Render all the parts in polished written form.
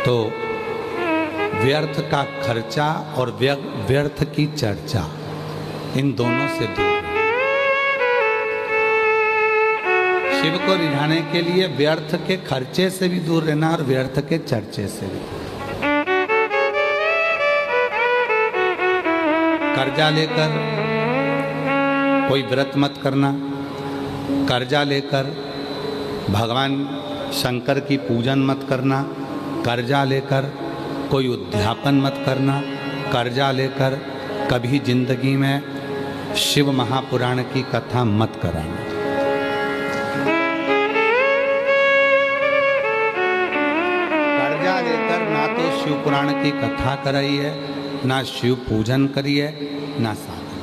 तो व्यर्थ का खर्चा और व्यर्थ की चर्चा, इन दोनों से दूर रहें। शिव को रिझाने के लिए व्यर्थ के खर्चे से भी दूर रहना और व्यर्थ के चर्चे से भी। कर्जा लेकर कोई व्रत मत करना, कर्जा लेकर भगवान शंकर की पूजन मत करना, कर्जा लेकर कोई उद्यापन मत करना, कर्जा लेकर कभी जिंदगी में शिव महापुराण की कथा मत कराना। कर्जा लेकर ना तो शिव पुराण की कथा कराई है, ना शिव पूजन करी है, ना साधना।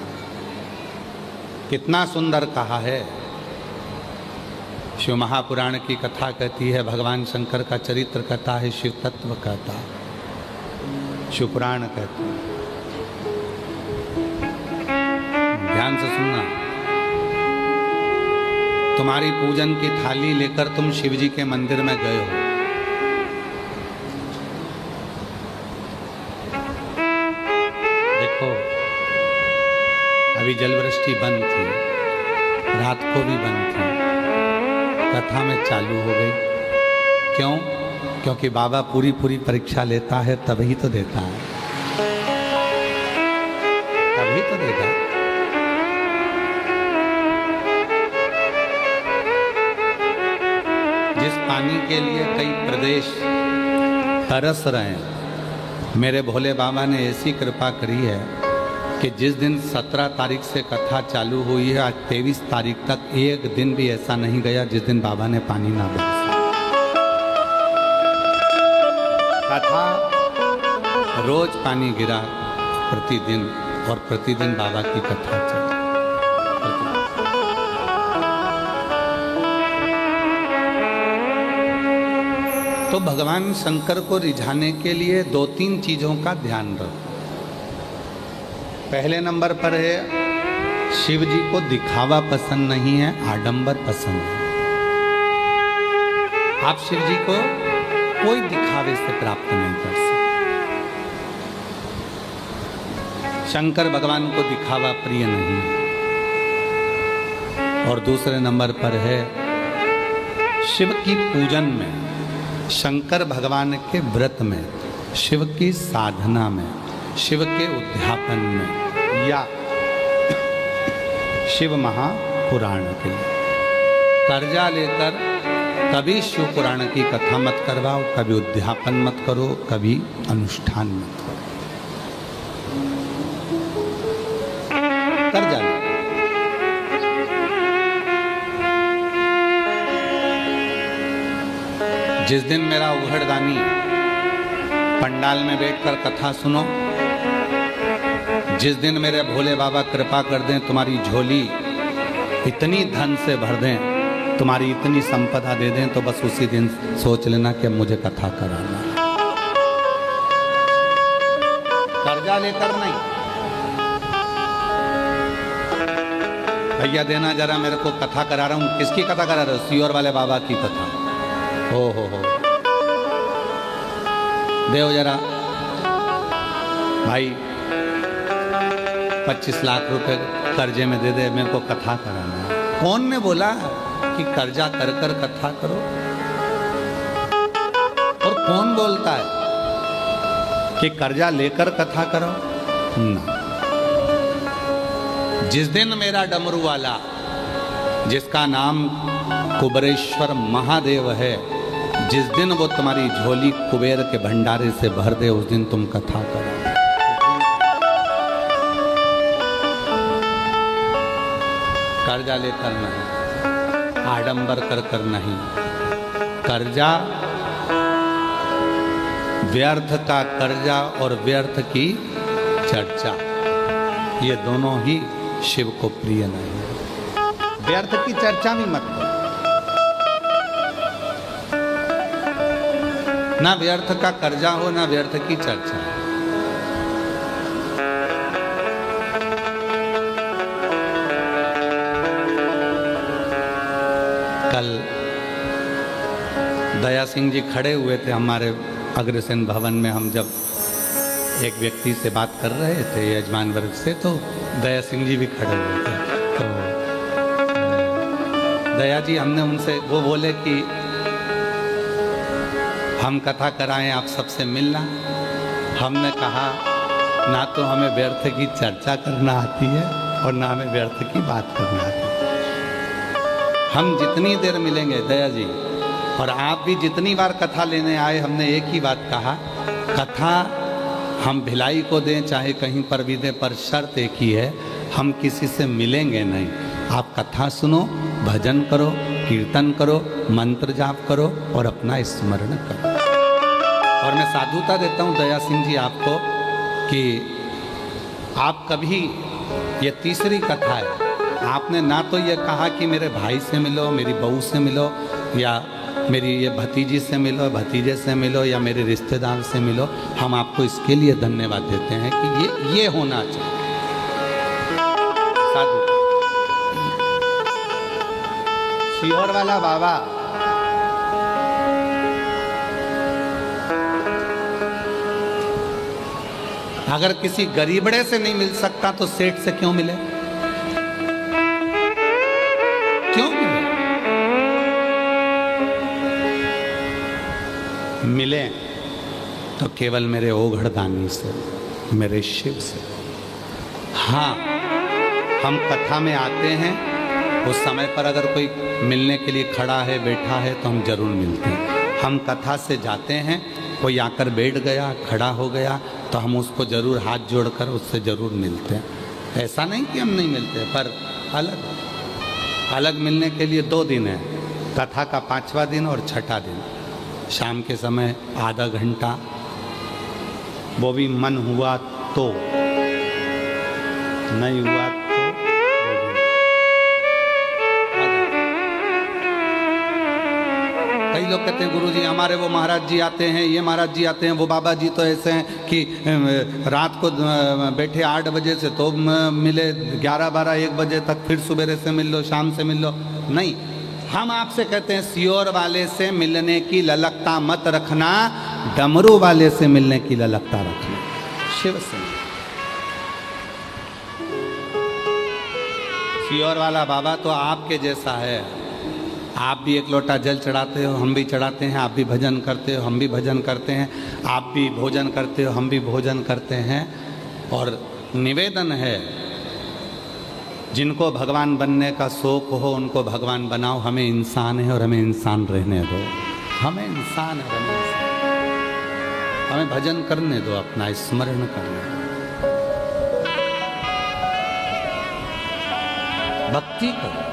कितना सुंदर कहा है। शिव महापुराण की कथा कहती है, भगवान शंकर का चरित्र कहता है, शिव तत्व कहता है, शिव पुराण कहता है। ध्यान से सुनना। तुम्हारी पूजन की थाली लेकर तुम शिव जी के मंदिर में गए हो, देखो अभी जलवृष्टि बंद थी, रात को भी बंद थी, कथा में चालू हो गई। क्यों? क्योंकि बाबा पूरी परीक्षा लेता है, तभी तो देता है, तभी तो देता है। जिस पानी के लिए कई प्रदेश तरस रहे हैं, मेरे भोले बाबा ने ऐसी कृपा करी है कि जिस दिन 17 तारीख से कथा चालू हुई है, आज 23 तारीख तक एक दिन भी ऐसा नहीं गया जिस दिन बाबा ने पानी ना बरसा। कथा रोज पानी गिरा प्रतिदिन, और प्रतिदिन बाबा की कथा चली। तो भगवान शंकर को रिझाने के लिए 2-3 चीजों का ध्यान रखो। पहले नंबर पर है, शिव जी को दिखावा पसंद नहीं है, आडंबर पसंद है। आप शिव जी को कोई दिखावे से प्राप्त नहीं कर सकते। शंकर भगवान को दिखावा प्रिय नहीं है। और दूसरे नंबर पर है, शिव की पूजन में, शंकर भगवान के व्रत में, शिव की साधना में, शिव के उद्यापन में, या शिव महापुराण के लिए कर्जा लेकर कभी शिव पुराण की कथा मत करवाओ, कभी उद्यापन मत करो, कभी अनुष्ठान मत करो। कर्जा ले। जिस दिन मेरा उघड़दानी पंडाल में बैठकर कथा सुनो, जिस दिन मेरे भोले बाबा कृपा कर दें, तुम्हारी झोली इतनी धन से भर दें, तुम्हारी इतनी संपदा दे दें, तो बस उसी दिन सोच लेना कि मुझे कथा कराना। कर्जा लेकर नहीं। भैया देना जरा, मेरे को कथा करा रहा हूं। किसकी कथा करा रहे हो? सीहोर वाले बाबा की कथा। हो देव जरा भाई, 25 लाख रुपए कर्जे में दे दे, मेरे को कथा कराना है। कौन ने बोला कि कर्जा कर कर कथा करो? और कौन बोलता है कि कर्जा लेकर कथा करो? ना। जिस दिन मेरा डमरू वाला, जिसका नाम कुबेरेश्वर महादेव है, जिस दिन वो तुम्हारी झोली कुबेर के भंडारे से भर दे, उस दिन तुम कथा करो। कर्जा लेकर नहीं, आडंबर कर कर नहीं। कर्जा, व्यर्थ का कर्जा और व्यर्थ की चर्चा, ये दोनों ही शिव को प्रिय नहीं है। व्यर्थ की चर्चा भी मत करो। ना व्यर्थ का कर्जा हो, ना व्यर्थ की चर्चा। कल दया सिंह जी खड़े हुए थे हमारे अग्रसेन भवन में हम जब एक व्यक्ति से बात कर रहे थे यजमान वर्ग से, तो दया सिंह जी भी खड़े हुए थे। तो दया जी, हमने उनसे, वो बोले कि हम कथा कराएं, आप सबसे मिलना। हमने कहा ना तो हमें व्यर्थ की चर्चा करना आती है और ना हमें व्यर्थ की बात करना आती है। हम जितनी देर मिलेंगे दया जी, और आप भी जितनी बार कथा लेने आए, हमने एक ही बात कहा, कथा हम भिलाई को दें चाहे कहीं पर भी दें, पर शर्त एक ही है, हम किसी से मिलेंगे नहीं। आप कथा सुनो, भजन करो, कीर्तन करो, मंत्र जाप करो और अपना स्मरण करो। और मैं साधुता देता हूँ दया सिंह जी आपको कि आप कभी, ये तीसरी कथा है, आपने ना तो ये कहा कि मेरे भाई से मिलो, मेरी बहू से मिलो, या मेरी ये भतीजी से मिलो, भतीजे से मिलो, या मेरे रिश्तेदार से मिलो। हम आपको इसके लिए धन्यवाद देते हैं कि ये होना चाहिए। साधु सीहोर वाला बाबा, अगर किसी गरीबड़े से नहीं मिल सकता तो सेठ से क्यों मिले? क्यों मिले? मिले तो केवल मेरे ओघड़दानी से, मेरे शिव से। हाँ, हम कथा में आते हैं, उस समय पर अगर कोई मिलने के लिए खड़ा है, बैठा है, तो हम जरूर मिलते हैं। हम कथा से जाते हैं, कोई आकर बैठ गया, खड़ा हो गया, तो हम उसको जरूर हाथ जोड़कर उससे जरूर मिलते हैं। ऐसा नहीं कि हम नहीं मिलते, पर अलग अलग मिलने के लिए 2 दिन है, कथा का 5वां दिन और 6ठा दिन। शाम के समय आधा घंटा, वो भी मन हुआ तो, नहीं हुआ तो कई लोग कहते हैं गुरुजी हमारे वो महाराज जी आते हैं, ये महाराज जी आते हैं, वो बाबा जी तो ऐसे हैं कि रात को बैठे 8 बजे से तो मिले 11, 12, 1 बजे तक, फिर सुबह से मिल लो, शाम से मिल लो। नहीं, हम आपसे कहते हैं सीहोर वाले से मिलने की ललकता मत रखना, डमरू वाले से मिलने की ललकता रखना। शिव से। सीहोर वाला बाबा तो आपके जैसा है। आप भी एक लोटा जल चढ़ाते हो, हम भी चढ़ाते हैं, आप भी भजन करते हो, हम भी भजन करते हैं, आप भी भोजन करते हो, हम भी भोजन करते हैं। और निवेदन है, जिनको भगवान बनने का शौक हो उनको भगवान बनाओ। हमें इंसान है और हमें इंसान रहने दो। हमें इंसान है, हमें इंसान। हमें भजन करने दो, अपना स्मरण करने दो, भक्ति करो।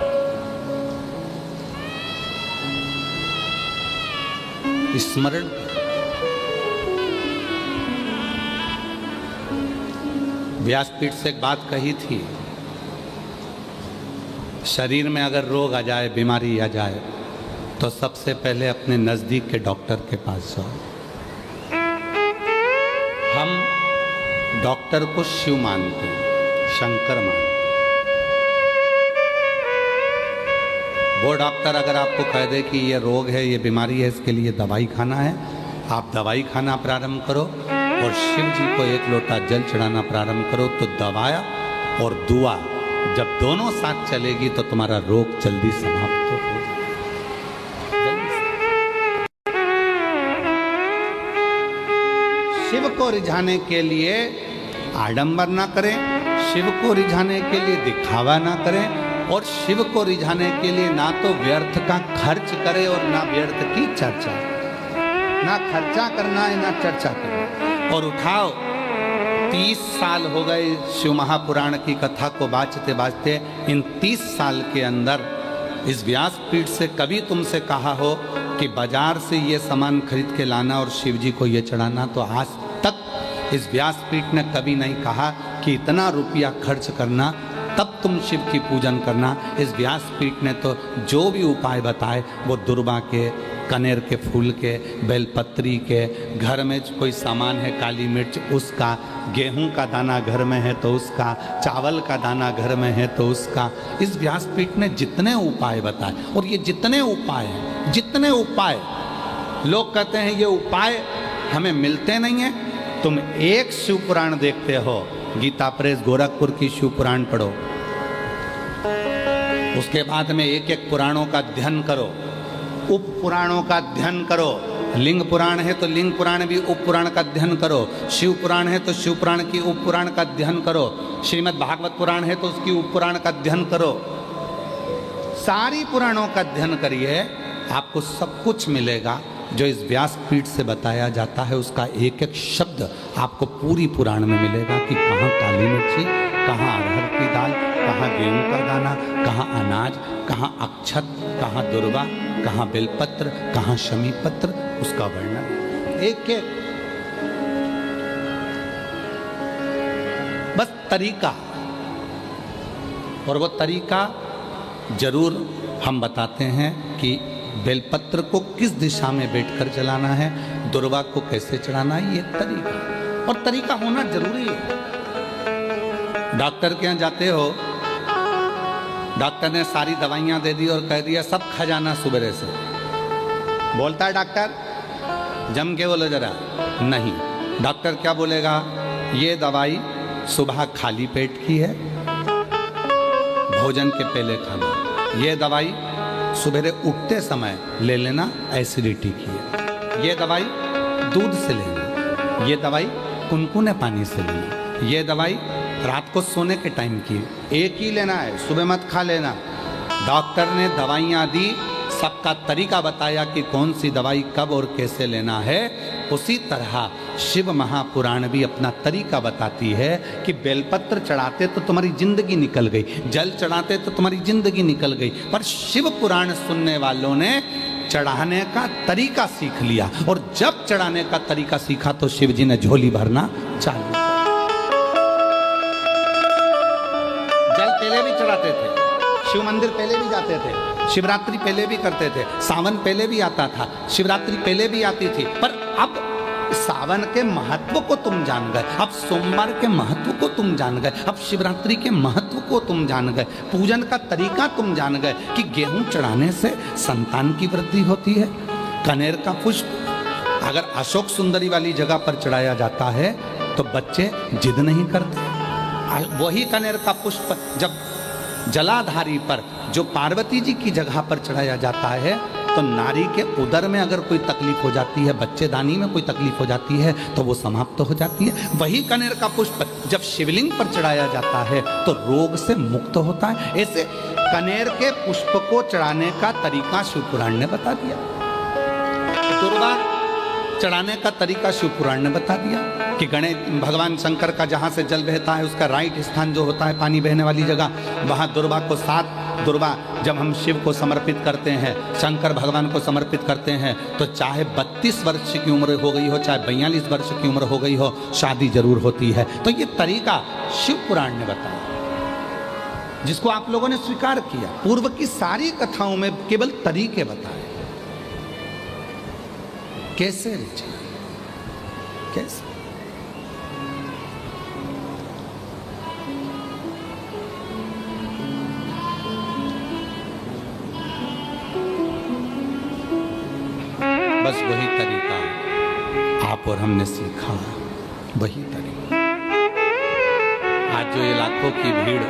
स्मरण। व्यासपीठ से एक बात कही थी, शरीर में अगर रोग आ जाए, बीमारी आ जाए, तो सबसे पहले अपने नजदीक के डॉक्टर के पास जाओ। हम डॉक्टर को शिव मानते हैं, शंकर मानते हैं। वो डॉक्टर अगर आपको कह दे कि ये रोग है, ये बीमारी है, इसके लिए दवाई खाना है, आप दवाई खाना प्रारंभ करो और शिव जी को 1 लोटा जल चढ़ाना प्रारंभ करो। तो दवाया और दुआ जब दोनों साथ चलेगी तो तुम्हारा रोग जल्दी समाप्त हो जाएगा। शिव को रिझाने के लिए आडंबर ना करें, शिव को रिझाने के लिए दिखावा ना करें, और शिव को रिझाने के लिए ना तो व्यर्थ का खर्च करे और ना व्यर्थ की चर्चा। ना खर्चा करना है ना चर्चा करना। और उठाओ, 30 साल हो गए शिव महापुराण की कथा को बाँचते बाँचते। इन 30 साल के अंदर इस व्यासपीठ से कभी तुमसे कहा हो कि बाजार से ये सामान खरीद के लाना और शिव जी को ये चढ़ाना, तो आज तक इस व्यासपीठ ने कभी नहीं कहा कि इतना रुपया खर्च करना तब तुम शिव की पूजन करना। इस व्यासपीठ ने तो जो भी उपाय बताए वो दुर्बा के, कनेर के फूल के, बेलपत्री के, घर में कोई सामान है काली मिर्च उसका, गेहूं का दाना घर में है तो उसका, चावल का दाना घर में है तो उसका। इस व्यासपीठ ने जितने उपाय बताए, और ये जितने उपाय हैं, जितने उपाय लोग कहते हैं ये उपाय हमें मिलते नहीं हैं। तुम एक शिव पुराण देखते हो, गीता प्रेस गोरखपुर की शिव पुराण पढ़ो, उसके बाद में एक एक पुराणों का अध्ययन करो, उप पुराणों का अध्ययन करो। लिंग पुराण है तो लिंग पुराण भी उप पुराण का अध्ययन करो, शिव पुराण है तो शिव पुराण की उप पुराण का अध्ययन करो, श्रीमद् भागवत पुराण है तो उसकी उप पुराण का अध्ययन करो। सारी पुराणों का अध्ययन करिए, आपको सब कुछ मिलेगा जो इस व्यासपीठ से बताया जाता है। उसका एक एक शब्द आपको पूरी पुराण में मिलेगा कि कहाँ काली मिर्ची, कहाँ अरहर की दाल, कहाँ गेहूं का दाना, कहाँ अनाज, कहाँ अक्षत, कहाँ दुर्वा, कहाँ बेलपत्र, कहाँ शमी पत्र, उसका वर्णन एक एक। बस तरीका, और वो तरीका जरूर हम बताते हैं कि बेलपत्र को किस दिशा में बैठकर चलाना है, दुर्वा को कैसे चढ़ाना है, ये तरीका, और तरीका होना जरूरी है। डॉक्टर के यहाँ जाते हो, डॉक्टर ने सारी दवाइयाँ दे दी और कह दिया सब खा जाना सुबह से। बोलता है डॉक्टर, जम के बोलो जरा, नहीं। डॉक्टर क्या बोलेगा, ये दवाई सुबह खाली पेट की है, भोजन के पहले खाना। ये दवाई सुबह उठते समय ले लेना, एसिडिटी की है। ये दवाई दूध से लेना, ये दवाई कुनकुने पानी से लेना, ये दवाई रात को सोने के टाइम की एक ही लेना है, सुबह मत खा लेना। डॉक्टर ने दवाइयाँ दी, सबका तरीका बताया कि कौन सी दवाई कब और कैसे लेना है। उसी तरह शिव महापुराण भी अपना तरीका बताती है कि बेलपत्र चढ़ाते तो तुम्हारी जिंदगी निकल गई, जल चढ़ाते तो तुम्हारी जिंदगी निकल गई, पर शिव पुराण सुनने वालों ने चढ़ाने का तरीका सीख लिया, और जब चढ़ाने का तरीका सीखा तो शिव जी ने झोली भरना चालू। जल पहले भी चढ़ाते थे, शिव मंदिर पहले भी जाते थे, शिवरात्रि पहले भी करते थे, सावन पहले भी आता था, शिवरात्रि पहले भी आती थी, पर अब सावन के महत्व को तुम जान गए, अब सोमवार के महत्व को तुम जान गए, अब शिवरात्रि के महत्व को तुम जान गए, पूजन का तरीका तुम जान गए कि गेहूं चढ़ाने से संतान की वृद्धि होती है। कनेर का पुष्प अगर अशोक सुंदरी वाली जगह पर चढ़ाया जाता है तो बच्चे जिद नहीं करते। वही कनेर का पुष्प जब जलाधारी पर, जो पार्वती जी की जगह पर चढ़ाया जाता है, तो नारी के उदर में अगर कोई तकलीफ हो जाती है, बच्चेदानी में कोई तकलीफ हो जाती है, तो वो समाप्त हो जाती है। वही कनेर का पुष्प जब शिवलिंग पर चढ़ाया जाता है तो रोग से मुक्त होता है। ऐसे कनेर के पुष्प को चढ़ाने का तरीका शिव पुराण ने बता दिया, दुर्वा चढ़ाने का तरीका शिव पुराण ने बता दिया कि गणेश भगवान शंकर का जहाँ से जल बहता है उसका राइट स्थान जो होता है पानी बहने वाली जगह, वहाँ दुर्वा को 7 दुर्वा जब हम शिव को समर्पित करते हैं, शंकर भगवान को समर्पित करते हैं, तो चाहे 32 वर्ष की उम्र हो गई हो, चाहे 42 वर्ष की उम्र हो गई हो, शादी जरूर होती है। तो ये तरीका शिव पुराण ने बताया, जिसको आप लोगों ने स्वीकार किया। पूर्व की सारी कथाओं में केवल तरीके बताए, कैसे रिचा, कैसे। बस वही तरीका आप और हमने सीखा, वही तरीका। आज जो ये लाखों की भीड़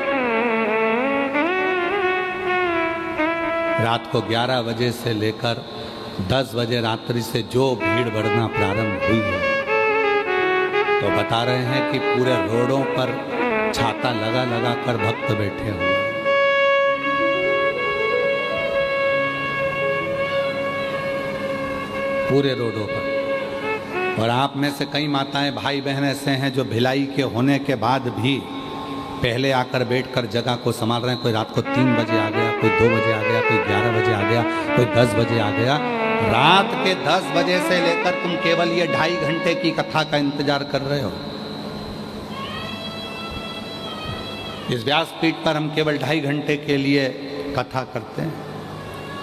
रात को 11 बजे से लेकर 10 बजे रात्रि से जो भीड़ बढ़ना प्रारंभ हुई है, तो बता रहे हैं कि पूरे रोडों पर छाता लगा लगा कर भक्त बैठे हुए हैं। पूरे रोडों पर। और आप में से कई माताएं भाई बहन ऐसे हैं जो भिलाई के होने के बाद भी पहले आकर बैठकर जगह को संभाल रहे हैं। कोई रात को 3 बजे आ गया, कोई 2 बजे आ गया, कोई 11 बजे आ गया, कोई 10 बजे आ गया। रात के 10 बजे से लेकर तुम केवल ये 2.5 घंटे की कथा का इंतजार कर रहे हो। इस व्यासपीठ पर हम केवल 2.5 घंटे के लिए कथा करते हैं,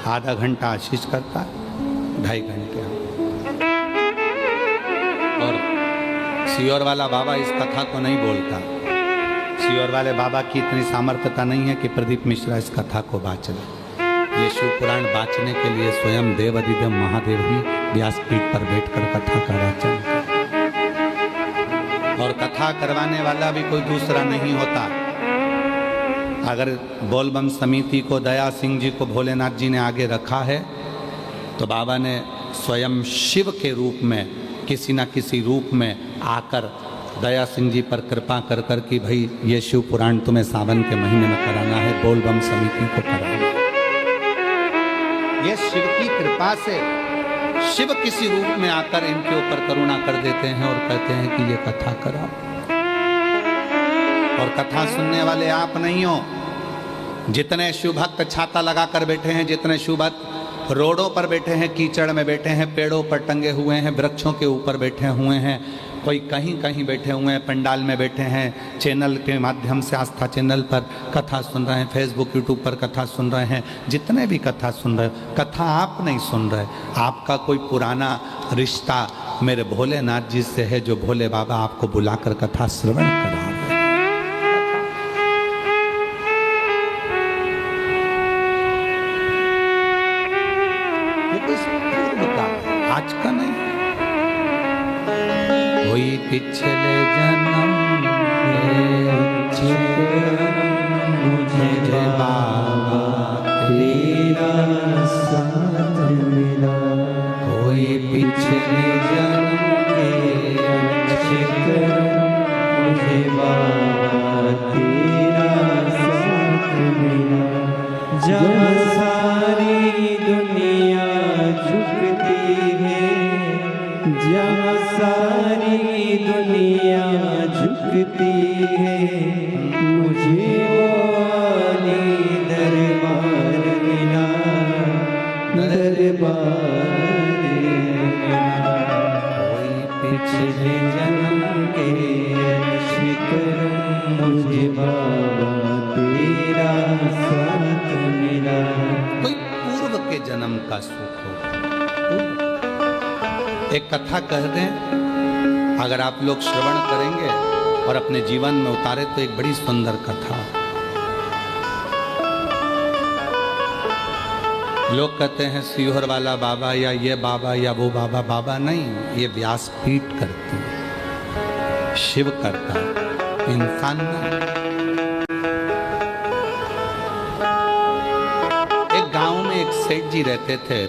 आधा घंटा आशीष करता है, 2.5 घंटे हम। और सियोर वाला बाबा इस कथा को नहीं बोलता। सियोर वाले बाबा की इतनी सामर्थ्यता नहीं है कि प्रदीप मिश्रा इस कथा को बाँच ले। ये शिव पुराण बाँचने के लिए स्वयं देव अधिदेव महादेव ही व्यासपीठ पर बैठकर कथा का वाचन कथा करवाने वाला भी कोई दूसरा नहीं होता। अगर बोलबम समिति को, दया सिंह जी को भोलेनाथ जी ने आगे रखा है तो बाबा ने स्वयं शिव के रूप में किसी न किसी रूप में आकर दया सिंह जी पर कृपा कर कर कि भाई ये शिव पुराण तुम्हें सावन के महीने में कराना है, बोलबम समिति को कराना है। ये शिव की कृपा से शिव किसी रूप में आकर इनके ऊपर करुणा कर देते हैं और कहते हैं कि ये कथा कराओ। और कथा सुनने वाले आप नहीं हो। जितने शिव भक्त छाता लगाकर बैठे हैं, जितने शिव भक्त रोडों पर बैठे हैं, कीचड़ में बैठे हैं, पेड़ों पर टंगे हुए हैं, वृक्षों के ऊपर बैठे हुए हैं, कोई कहीं कहीं बैठे हुए हैं, पंडाल में बैठे हैं, चैनल के माध्यम से आस्था चैनल पर कथा सुन रहे हैं, फेसबुक यूट्यूब पर कथा सुन रहे हैं, जितने भी कथा सुन रहे हो, कथा आप नहीं सुन रहे, आपका कोई पुराना रिश्ता मेरे भोलेनाथ जी से है, जो भोले बाबा आपको बुलाकर कथा श्रवण करा रहे हैं। ये कोई पूर्व का है, आज का नहीं। कोई पिछले जन्म मुझे बाबा तेरा साथ मिला, कोई पिछले जन्म के अच्छे कर्म मुझे बाबा तेरा साथ मिला। जब सारी दुनिया झुकती है, जब सारी दुनिया झुकती है, मुझे वाली दरबार मिला, दरबार मिला। कोई पिछले जन्म के अच्छे कर्म मुझे बाबा तेरा साथ मिला। कोई पूर्व के जन्म का सुख हो। एक कथा कह दें, अगर आप लोग श्रवण करेंगे और अपने जीवन में उतारे तो एक बड़ी सुंदर कथा। लोग कहते हैं सीहोर वाला बाबा या ये बाबा या वो बाबा। बाबा नहीं, ये व्यासपीठ करती है, शिव करता है, इंसान नहीं। एक गांव में एक सेठ जी रहते थे,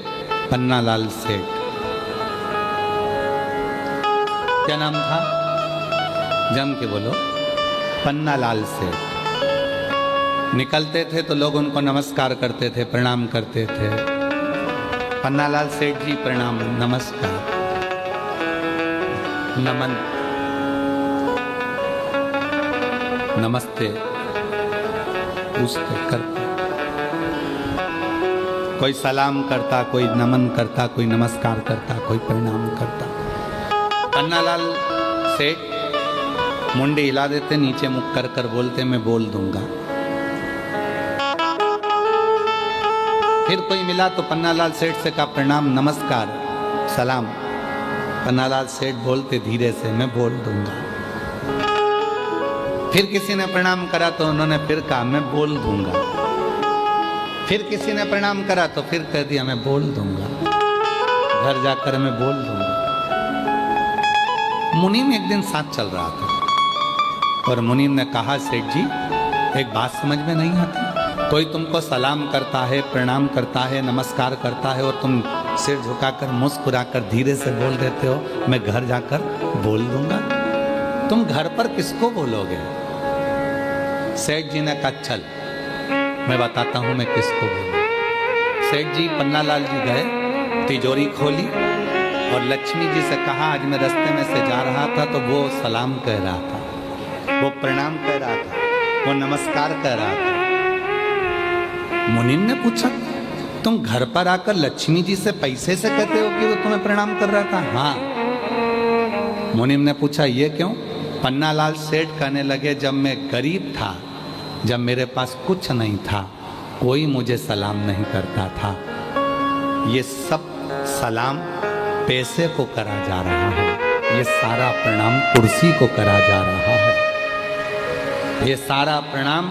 पन्नालाल सेठ। क्या नाम था? जम के बोलो। पन्नालाल सेठ। निकलते थे तो लोग उनको नमस्कार करते थे, प्रणाम करते थे। पन्नालाल सेठ जी प्रणाम, नमस्कार, नमन, नमस्ते पूछते करते। कोई सलाम करता, कोई नमन करता, कोई नमस्कार करता, कोई प्रणाम करता। पन्नालाल सेठ मुंडी हिला देते, नीचे मुख कर कर बोलते मैं बोल दूंगा। फिर कोई मिला तो पन्नालाल सेठ से कहा प्रणाम, नमस्कार, सलाम। पन्नालाल सेठ बोलते धीरे से मैं बोल दूंगा। फिर किसी ने प्रणाम करा तो उन्होंने फिर कहा मैं बोल दूंगा। फिर किसी ने प्रणाम करा तो फिर कह दिया मैं बोल दूंगा, घर जाकर मैं बोल दूंगा। मुनीम एक दिन साथ चल रहा था और मुनीम ने कहा सेठ जी एक बात समझ में नहीं आती, कोई तुमको सलाम करता है, प्रणाम करता है, नमस्कार करता है और तुम सिर झुकाकर मुस्कुराकर धीरे से बोल देते हो मैं घर जाकर बोल दूंगा। तुम घर पर किसको बोलोगे? सेठ जी ने कहा चल मैं बताता हूं मैं किसको बोलूं। सेठ जी पन्नालाल जी गए, तिजोरी खोली और लक्ष्मी जी से कहा आज मैं रास्ते में से जा रहा था तो वो सलाम कह रहा था, वो प्रणाम कह रहा था, वो नमस्कार कह रहा था। मुनीम ने पूछा तुम घर पर आकर लक्ष्मी जी से पैसे से कहते हो कि वो तुम्हें प्रणाम कर रहा था? हाँ। मुनीम ने पूछा ये क्यों? पन्नालाल सेठ कहने लगे जब मैं गरीब था, जब मेरे पास कुछ नहीं था, कोई मुझे सलाम नहीं करता था, ये सब सलाम पैसे को करा जा रहा है, ये सारा प्रणाम कुर्सी को करा जा रहा है, ये सारा प्रणाम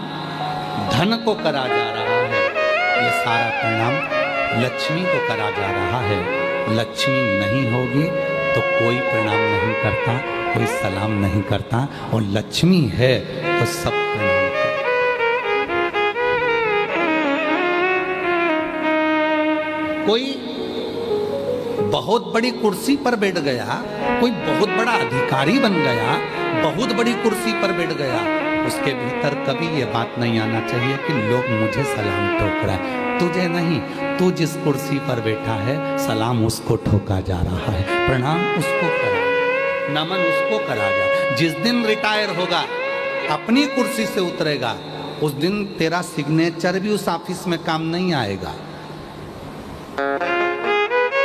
धन को करा जा रहा है, ये सारा प्रणाम लक्ष्मी को करा जा रहा है। लक्ष्मी नहीं होगी तो कोई प्रणाम नहीं करता, कोई सलाम नहीं करता, और लक्ष्मी है तो सब प्रणाम करते। कोई बहुत बड़ी कुर्सी पर बैठ गया, कोई बहुत बड़ा अधिकारी बन गया, बहुत बड़ी कुर्सी पर बैठ गया, उसके भीतर कभी ये बात नहीं आना चाहिए कि लोग मुझे सलाम ठोक रहा है। तुझे नहीं, तू जिस कुर्सी पर बैठा है सलाम उसको ठोका जा रहा है, प्रणाम उसको करा, नमन उसको करा जा। जिस दिन रिटायर होगा, अपनी कुर्सी से उतरेगा, उस दिन तेरा सिग्नेचर भी उस ऑफिस में काम नहीं आएगा।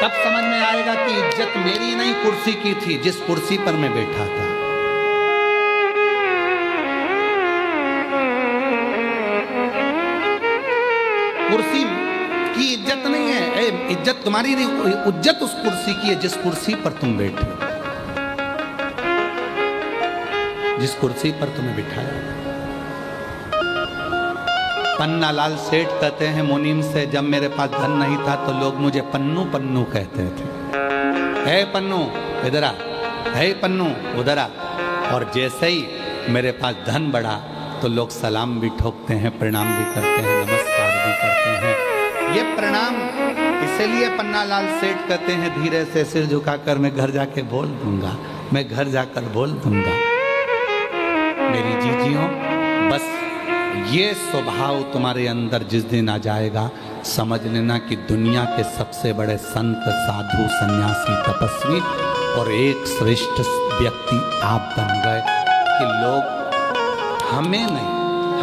तब समझ में आएगा कि इज्जत मेरी नहीं कुर्सी की थी, जिस कुर्सी पर मैं बैठा था। कुर्सी की इज्जत नहीं है, इज्जत तुम्हारी नहीं, इज्जत उस कुर्सी की है जिस कुर्सी पर तुम बैठे, जिस कुर्सी पर तुम्हें बिठाया। पन्नालाल सेठ कहते हैं मुनीम से, जब मेरे पास धन नहीं था तो लोग मुझे पन्नू पन्नू कहते थे। है पन्नू इधर आ, है पन्नू उधर आ। और जैसे ही मेरे पास धन बढ़ा तो लोग सलाम भी ठोकते हैं, प्रणाम भी करते हैं, नमस्कार भी करते हैं। ये प्रणाम इसीलिए पन्नालाल सेठ कहते हैं, धीरे से सिर झुकाकर मैं घर जाके बोल दूंगा, मैं घर जाकर बोल दूंगा। मेरी जीजियों, बस ये स्वभाव तुम्हारे अंदर जिस दिन आ जाएगा, समझ लेना कि दुनिया के सबसे बड़े संत, साधु, सन्यासी, तपस्वी और एक श्रेष्ठ व्यक्ति आप बन गए कि लोग हमें नहीं,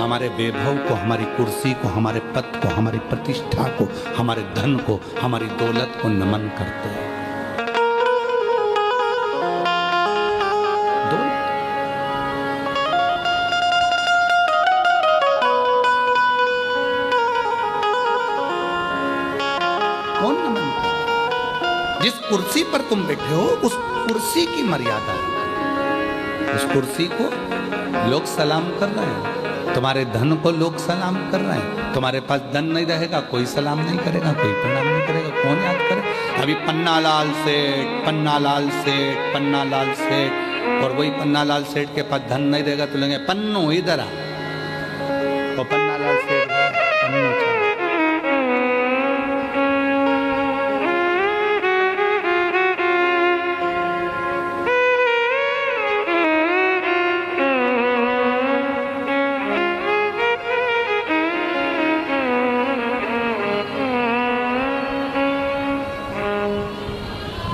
हमारे वैभव को, हमारी कुर्सी को, हमारे पद को, हमारी प्रतिष्ठा को, हमारे धन को, हमारी दौलत को नमन करते हैं। जिस कुर्सी पर तुम बैठे हो उस कुर्सी की मर्यादा है, उस कुर्सी को लोग सलाम कर रहे हैं, तुम्हारे धन को लोग सलाम कर रहे हैं। तुम्हारे पास धन नहीं रहेगा, कोई सलाम नहीं करेगा, कोई प्रणाम नहीं करेगा, कौन याद करे? अभी पन्नालाल सेठ, पन्नालाल सेठ, पन्नालाल सेठ, और वही पन्नालाल सेठ के पास धन नहीं रहेगा तो लेंगे पन्नू इधर आ, तो पन्नालाल सेठ पन्नू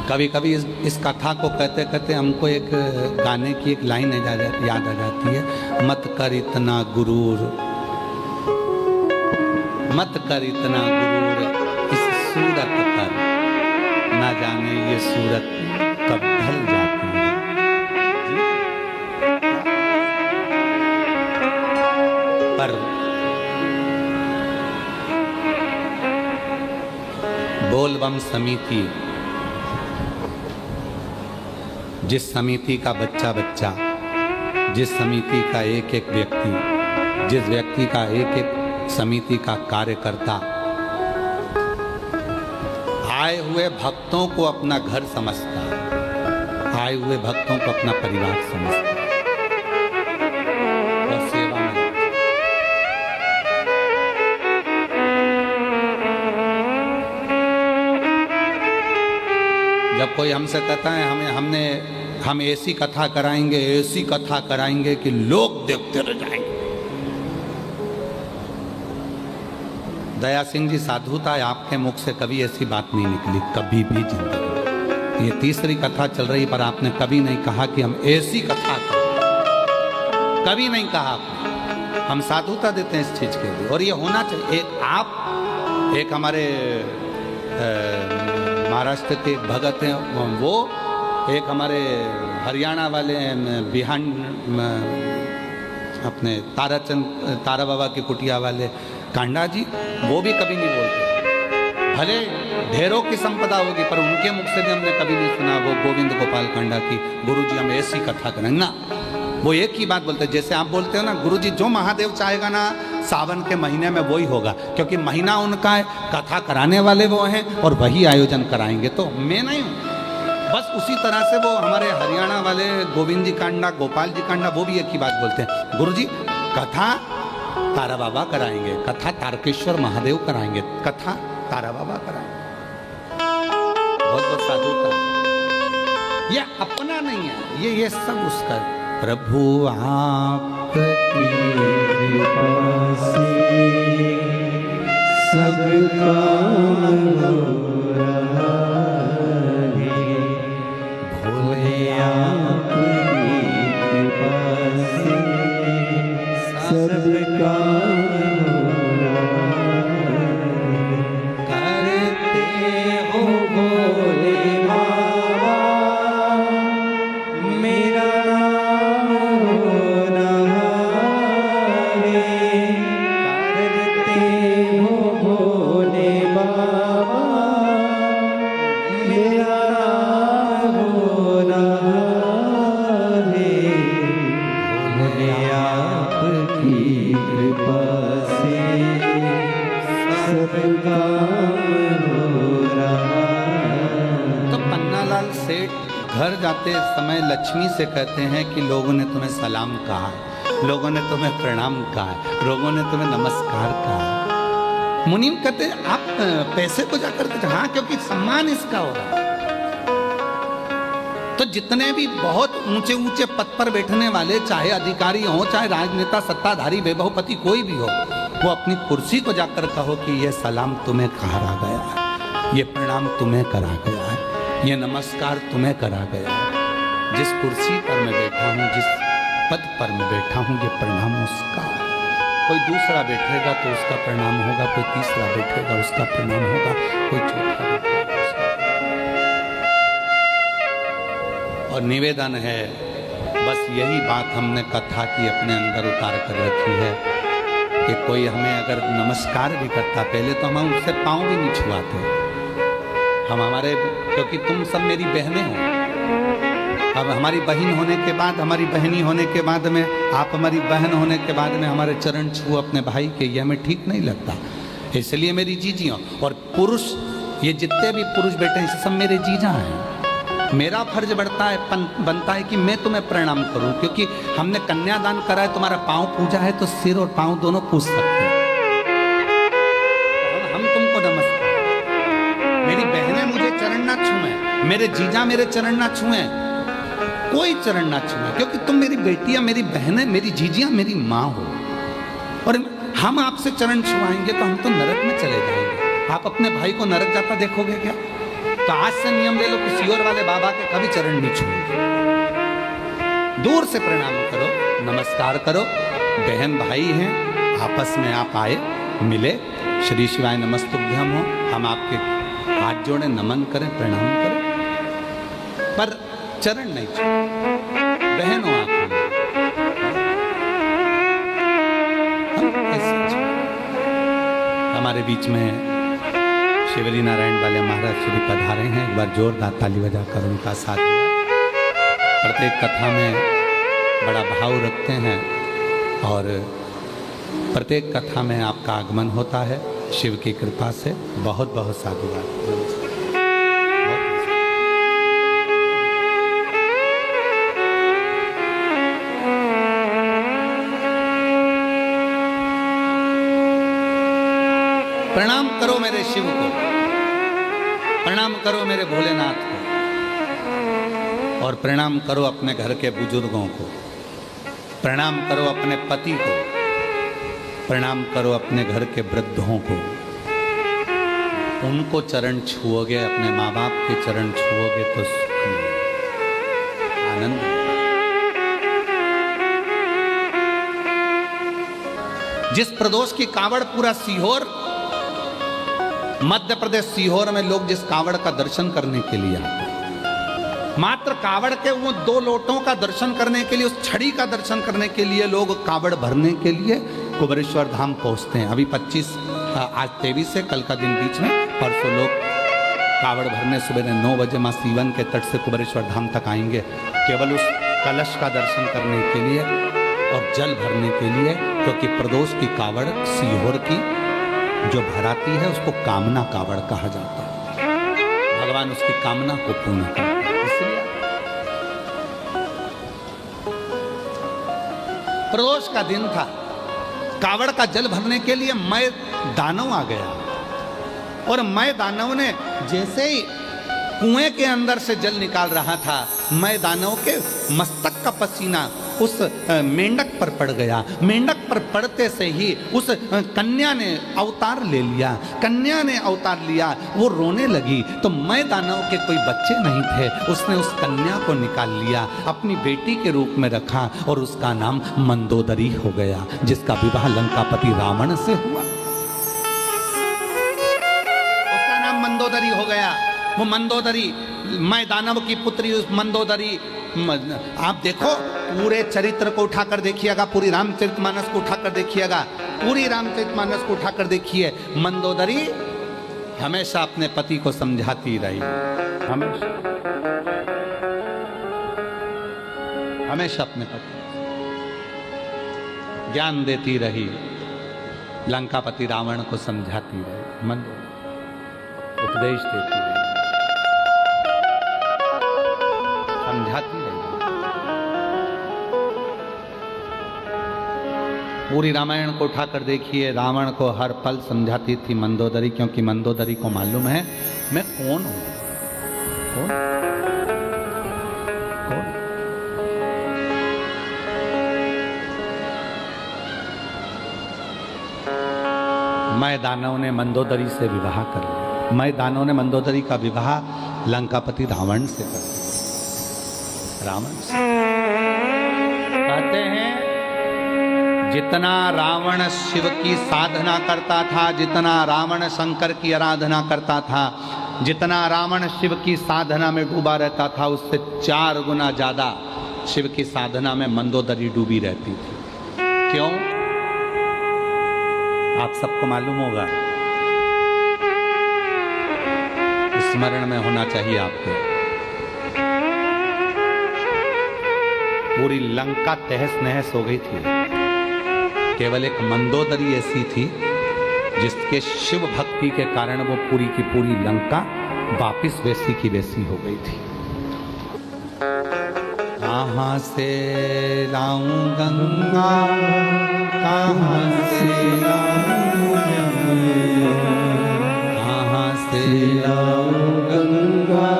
कभी कभी इस कथा को कहते कहते हमको एक गाने की एक लाइन याद आ जाती है, मत कर इतना गुरूर, मत कर इतना गुरूर, इस सूरत पर ना जाने ये सूरत कब ढल जाती है। पर बोलबम समिति, जिस समिति का बच्चा बच्चा, जिस समिति का एक एक व्यक्ति, जिस व्यक्ति का एक एक समिति का कार्यकर्ता आए हुए भक्तों को अपना घर समझता, आए हुए भक्तों को अपना परिवार समझता और सेवा में जब कोई हमसे कहता है हम ऐसी कथा कराएंगे, ऐसी कथा कराएंगे कि लोग देखते रह जाएंगे। दया सिंह जी साधु था, आपके मुख से कभी ऐसी बात नहीं निकली, कभी भी जिंदगी। ये तीसरी कथा चल रही, पर आपने कभी नहीं कहा कि हम ऐसी कथा करें, कभी नहीं कहा आपने। हम साधुता देते हैं इस चीज के लिए, और ये होना चाहिए। एक हमारे महाराष्ट्र के भगत हैं, वो एक हमारे हरियाणा वाले बिहान अपने तारा बाबा की कुटिया वाले कांडा जी, वो भी कभी नहीं बोलते। भले ढेरों की संपदा होगी, पर उनके मुख से भी हमने कभी नहीं सुना वो गोविंद गोपाल कांडा की, गुरुजी हम ऐसी कथा करेंगे ना। वो एक ही बात बोलते हैं, जैसे आप बोलते हो ना, गुरुजी जो महादेव चाहेगा ना सावन के महीने में वही होगा, क्योंकि महीना उनका है, कथा कराने वाले वो हैं और वही आयोजन कराएंगे। तो मैं नहीं हूँ, बस उसी तरह से वो हमारे हरियाणा वाले गोविंद जी कांडा, गोपाल जी कांडा, वो भी एक ही बात बोलते हैं, गुरुजी कथा तारा बाबा कराएंगे, कथा तारकेश्वर महादेव कराएंगे, कथा तारा बाबा कराएंगे। बहुत बहुत साधुता, ये अपना नहीं है, ये सब उसका। प्रभु आपकी कृपा से सब काम हो रहा है, भोले आपकी कृपा से सब काम हो रहा है, करते हो भोले बाबा मेरा नाम हो रहा है, करते हो भोले बाबा मेरा नाम हो रहा है, भोले आपकी कृपा से सब काम हो रहा है। तो पन्नालाल सेठ घर जाते समय लक्ष्मी से कहते हैं कि लोगों ने तुम्हें सलाम कहा, लोगों ने तुम्हें प्रणाम कहा, लोगों ने तुम्हें नमस्कार कहा। मुनीम कहते आप पैसे को जाकर के, हाँ क्योंकि सम्मान इसका हो रहा है। तो जितने भी बहुत ऊंचे ऊंचे पद पर बैठने वाले, चाहे अधिकारी हो, चाहे राजनेता, सत्ताधारी, वैभवपति कोई भी हो, वो अपनी कुर्सी को जाकर कहो कि ये सलाम तुम्हें कहा गया है, ये प्रणाम तुम्हें करा गया है, ये नमस्कार तुम्हें करा गया है। जिस कुर्सी पर मैं बैठा हूँ, जिस पद पर मैं बैठा हूँ, ये प्रणाम उसका है। कोई दूसरा बैठेगा तो उसका प्रणाम होगा, कोई तीसरा बैठेगा उसका प्रणाम होगा, कोई चौथा बैठेगा उसका। और निवेदन है, बस यही बात हमने कथा की अपने अंदर उतार कर रखी है कि कोई हमें अगर नमस्कार भी करता, पहले तो हम उससे पाँव भी नहीं छुआते, हम हमारे, क्योंकि तुम सब मेरी बहनें हो। अब हमारी बहन होने के बाद, हमारी बहनी होने के बाद में, आप हमारी बहन होने के बाद में हमारे चरण छू अपने भाई के, ये हमें ठीक नहीं लगता। इसलिए मेरी जीजियों, और पुरुष, ये जितने भी पुरुष बैठे हैं सब मेरे जीजा हैं। मेरा फर्ज बनता है कि मैं तुम्हें प्रणाम करूं, क्योंकि हमने कन्यादान करा है, तुम्हारा पाँव पूजा है, तो सिर और पाँव दोनों पूज सकते हैं। हम तुमको नमस्कार, मेरी बहनें मुझे चरण ना छुएं, मेरे जीजा मेरे चरण ना छुएं, कोई चरण ना छुएं, क्योंकि तुम मेरी बेटियां, मेरी बहनें, मेरी जीजियां, मेरी माँ हो। और हम आपसे चरण छुआएंगे तो हम तो नरक में चले जाएंगे। आप अपने भाई को नरक जाता देखोगे क्या? तो आज से नियम ले लो कि सियोर वाले बाबा के कभी चरण नहीं छुएंगे। दूर से प्रणाम करो, नमस्कार करो, बहन भाई हैं, आपस में आप आए, मिले, श्री शिवाय नमस्तुभ्यम हो, हम आपके हाथ जोड़े, नमन करें, प्रणाम करें, पर चरण नहीं छुए। बहन हो आप, हम कैसे छुए? हमारे बीच में शिवरी नारायण वाले महाराज श्री पधारे हैं, एक बार जोरदार ताली बजाकर उनका साथ दिया। प्रत्येक कथा में बड़ा भाव रखते हैं और प्रत्येक कथा में आपका आगमन होता है शिव की कृपा से। बहुत बहुत साधुवाद। प्रणाम करो मेरे शिव को, प्रणाम करो मेरे भोलेनाथ को, और प्रणाम करो अपने घर के बुजुर्गों को, प्रणाम करो अपने पति को, प्रणाम करो अपने घर के वृद्धों को। उनको चरण छुओगे, अपने माँ बाप के चरण छुओगे तो सुख मिलेगा, आनंद मिलेगा। जिस प्रदोष की कावड़ पूरा सीहोर, मध्य प्रदेश सीहोर में लोग जिस कावड़ का दर्शन करने के लिए आते हैं, मात्र कावड़ के वो 2 लोटों का दर्शन करने के लिए, उस छड़ी का दर्शन करने के लिए लोग कावड़ भरने के लिए कुबेरेश्वर धाम पहुंचते हैं। अभी 25, आज 23 है, कल का दिन बीच में, परसों लोग कावड़ भरने सुबह 9 बजे माँ सीवन के तट से कुबेरेश्वर धाम तक आएंगे, केवल उस कलश का दर्शन करने के लिए और जल भरने के लिए, क्योंकि प्रदोष की कावड़ सीहोर की जो भराती है उसको कामना कावड़ कहा जाता है। भगवान उसकी कामना को पूर्ण करते हैं। प्रदोष का दिन था। कावड़ का जल भरने के लिए मय दानव आ गया और मय दानव ने जैसे ही कुएं के अंदर से जल निकाल रहा था, मय दानव के मस्तक का पसीना उस मेंढक पर पड़ गया। मेंढक पर पड़ते से ही उस कन्या ने अवतार ले लिया। कन्या ने अवतार लिया, वो रोने लगी तो मय दानव के कोई बच्चे नहीं थे, उसने उस कन्या को निकाल लिया, अपनी बेटी के रूप में रखा और उसका नाम मंदोदरी हो गया, जिसका विवाह लंकापति रावण से हुआ। उसका नाम मंदोदरी हो गया। वो मंदोदरी, मय दानव की पुत्री उस मंदोदरी, आप देखो पूरे चरित्र को उठाकर देखिएगा, पूरी रामचरितमानस को उठाकर देखिएगा, पूरी रामचरितमानस को उठाकर देखिए। मंदोदरी हमेशा अपने पति को समझाती रही, हमेशा हमेशा अपने पति ज्ञान देती रही, लंकापति रावण को समझाती रही, मंदोदरी उपदेश देती रही, समझाती रही। पूरी रामायण को उठाकर देखिए, रावण को हर पल समझाती थी मंदोदरी, क्योंकि मंदोदरी को मालूम है मैं कौन हूं। कौन? कौन? मय दानव ने मंदोदरी से विवाह कर लिया। मय दानव ने मंदोदरी का विवाह लंकापति रावण से कर दिया। रावण से कहते हैं जितना रावण शिव की साधना करता था, जितना रावण शंकर की आराधना करता था, जितना रावण शिव की साधना में डूबा रहता था, उससे 4 गुना ज्यादा शिव की साधना में मंदोदरी डूबी रहती थी। क्यों? आप सबको मालूम होगा, स्मरण में होना चाहिए आपको। पूरी लंका तहस नहस हो गई थी, केवल एक मंदोदरी ऐसी थी जिसके शिव भक्ति के कारण वो पूरी की पूरी लंका वापिस वैसी की वैसी हो गई थी। कहाँ से लाऊं गंगा, कहाँ से लाऊं यमुना, कहाँ से लाऊं गंगा,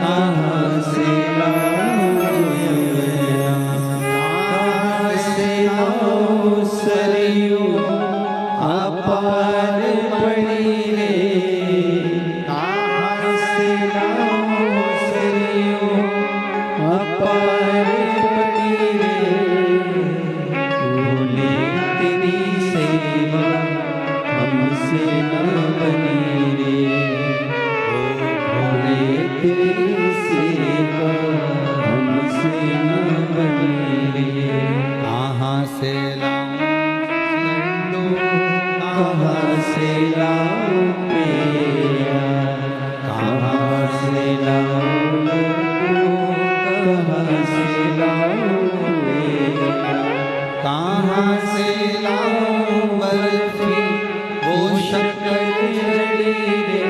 कहाँ से लाऊं यमुना, कहाँ से लाऊं सरयू अपार पड़ी रे, कहाँ से लाऊं सरयू अपार पड़ी रे, भोले तेरी सेवा हमसे न बनी रे, ओ भोले तेरी सेवा हमसे न बनी रे। कहाँ से लाऊं लड्डू, कहाँ से लाऊं पेड़ा, कहाँ से लाऊं लड्डू, कहाँ से लाऊं पेड़ा, कहाँ से लाऊं बर्फी वो शक्कर जड़ी रे,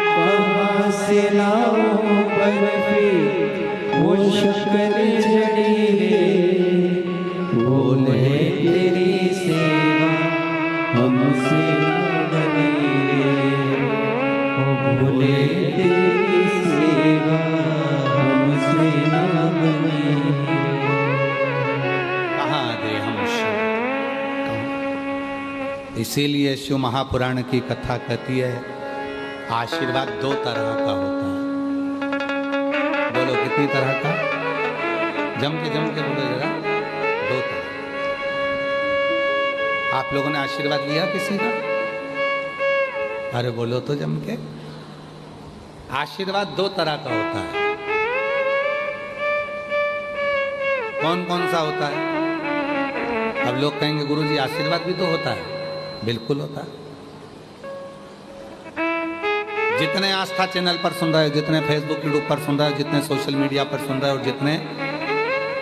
कहाँ से लाऊं बर्फी वो शक्कर जड़ी रे, भोले तेरी सेवा हमसे न बनी रे, ओ भोले तेरी सेवा हमसे न बनी रे। कहाँ दे हम शिव, इसीलिए शिव महापुराण की कथा कहती है आशीर्वाद 2 तरह का होता है। बोलो कितनी तरह का? जम के बोलो जरा। 2 तरह। आप लोगों ने आशीर्वाद लिया किसी का? अरे बोलो तो जम के। आशीर्वाद 2 तरह का होता है। कौन कौन सा होता है? अब लोग कहेंगे गुरुजी आशीर्वाद भी तो होता है। बिल्कुल होता है। जितने आस्था चैनल पर सुन रहे हो, जितने फेसबुक यूट्यूब पर सुन रहे हो, जितने सोशल मीडिया पर सुन रहे हो, जितने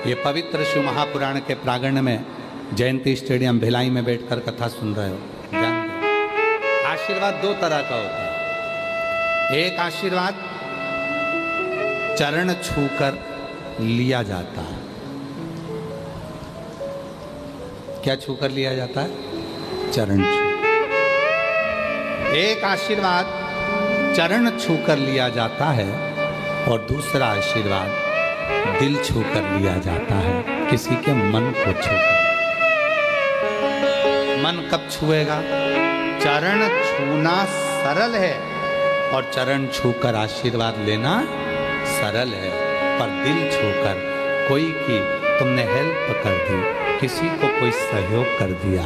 ये पवित्र शिव महापुराण के प्रांगण में जयंती स्टेडियम भिलाई में बैठकर कथा सुन रहे हो, जानते हो आशीर्वाद 2 तरह का होता है। एक आशीर्वाद चरण छूकर लिया जाता है, क्या छू कर लिया जाता है? चरण छू। एक आशीर्वाद चरण छू कर लिया जाता है और दूसरा आशीर्वाद दिल छू कर लिया जाता है, किसी के मन को छू कर। मन कब छुएगा? चरण छूना सरल है और चरण छूकर आशीर्वाद लेना सरल है, पर दिल छूकर कोई की तुमने हेल्प कर दी, किसी को कोई सहयोग कर दिया,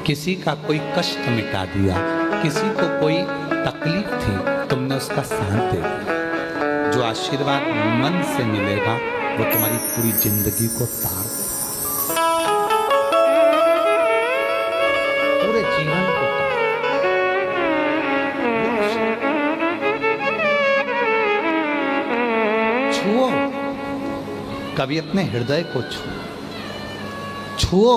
किसी का कोई कष्ट मिटा दिया, किसी को कोई तकलीफ थी, तुमने उसका साथ दे दिया। जो आशीर्वाद मन से मिलेगा वो तुम्हारी पूरी जिंदगी को तार देगा, पूरे जीवन को तार। छुओ, कभी अपने हृदय को छुओ।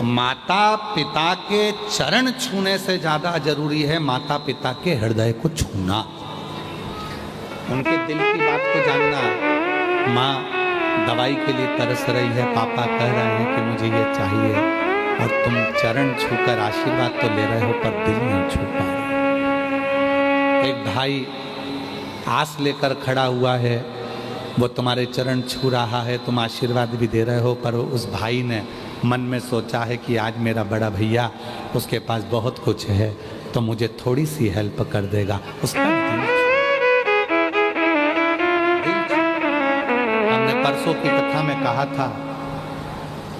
माता पिता के चरण छूने से ज्यादा जरूरी है माता पिता के हृदय को छूना, उनके दिल की बात को जानना। माँ दवाई के लिए तरस रही है, पापा कह रहे हैं कि मुझे ये चाहिए, और तुम चरण छूकर आशीर्वाद तो ले रहे हो पर दिल नहीं छू पा रहे। एक भाई आस लेकर खड़ा हुआ है, वो तुम्हारे चरण छू रहा है, तुम आशीर्वाद भी दे रहे हो, पर उस भाई ने मन में सोचा है कि आज मेरा बड़ा भैया, उसके पास बहुत कुछ है तो मुझे थोड़ी सी हेल्प कर देगा, उसका दिल। हमने परसों की कथा में कहा था,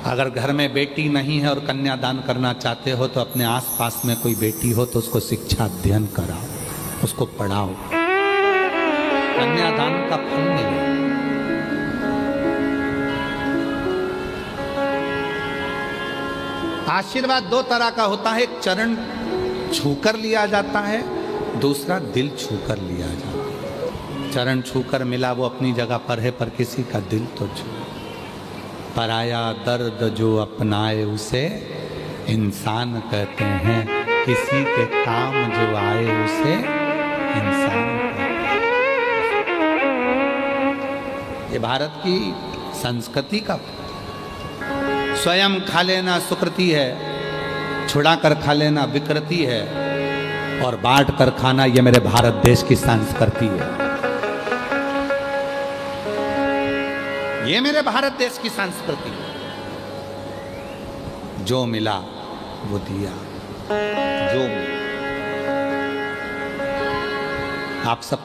अगर घर में बेटी नहीं है और कन्यादान करना चाहते हो तो अपने आसपास में कोई बेटी हो तो उसको शिक्षा अध्ययन कराओ, उसको पढ़ाओ, कन्यादान का फल मिले। आशीर्वाद दो तरह का होता है, एक चरण छूकर लिया जाता है, दूसरा दिल छूकर लिया जाता है। चरण छूकर मिला वो अपनी जगह पर है, पर किसी का दिल तो छू। पराया दर्द जो अपनाए उसे इंसान कहते हैं, किसी के काम जो आए उसे इंसान कहते हैं। ये भारत की संस्कृति का, स्वयं खा लेना सुकृति है, छुड़ा कर खा लेना विकृति है, और बांट कर खाना ये मेरे भारत देश की संस्कृति है। ये मेरे भारत देश की संस्कृति है। जो मिला वो दिया, जो मिला। आप सब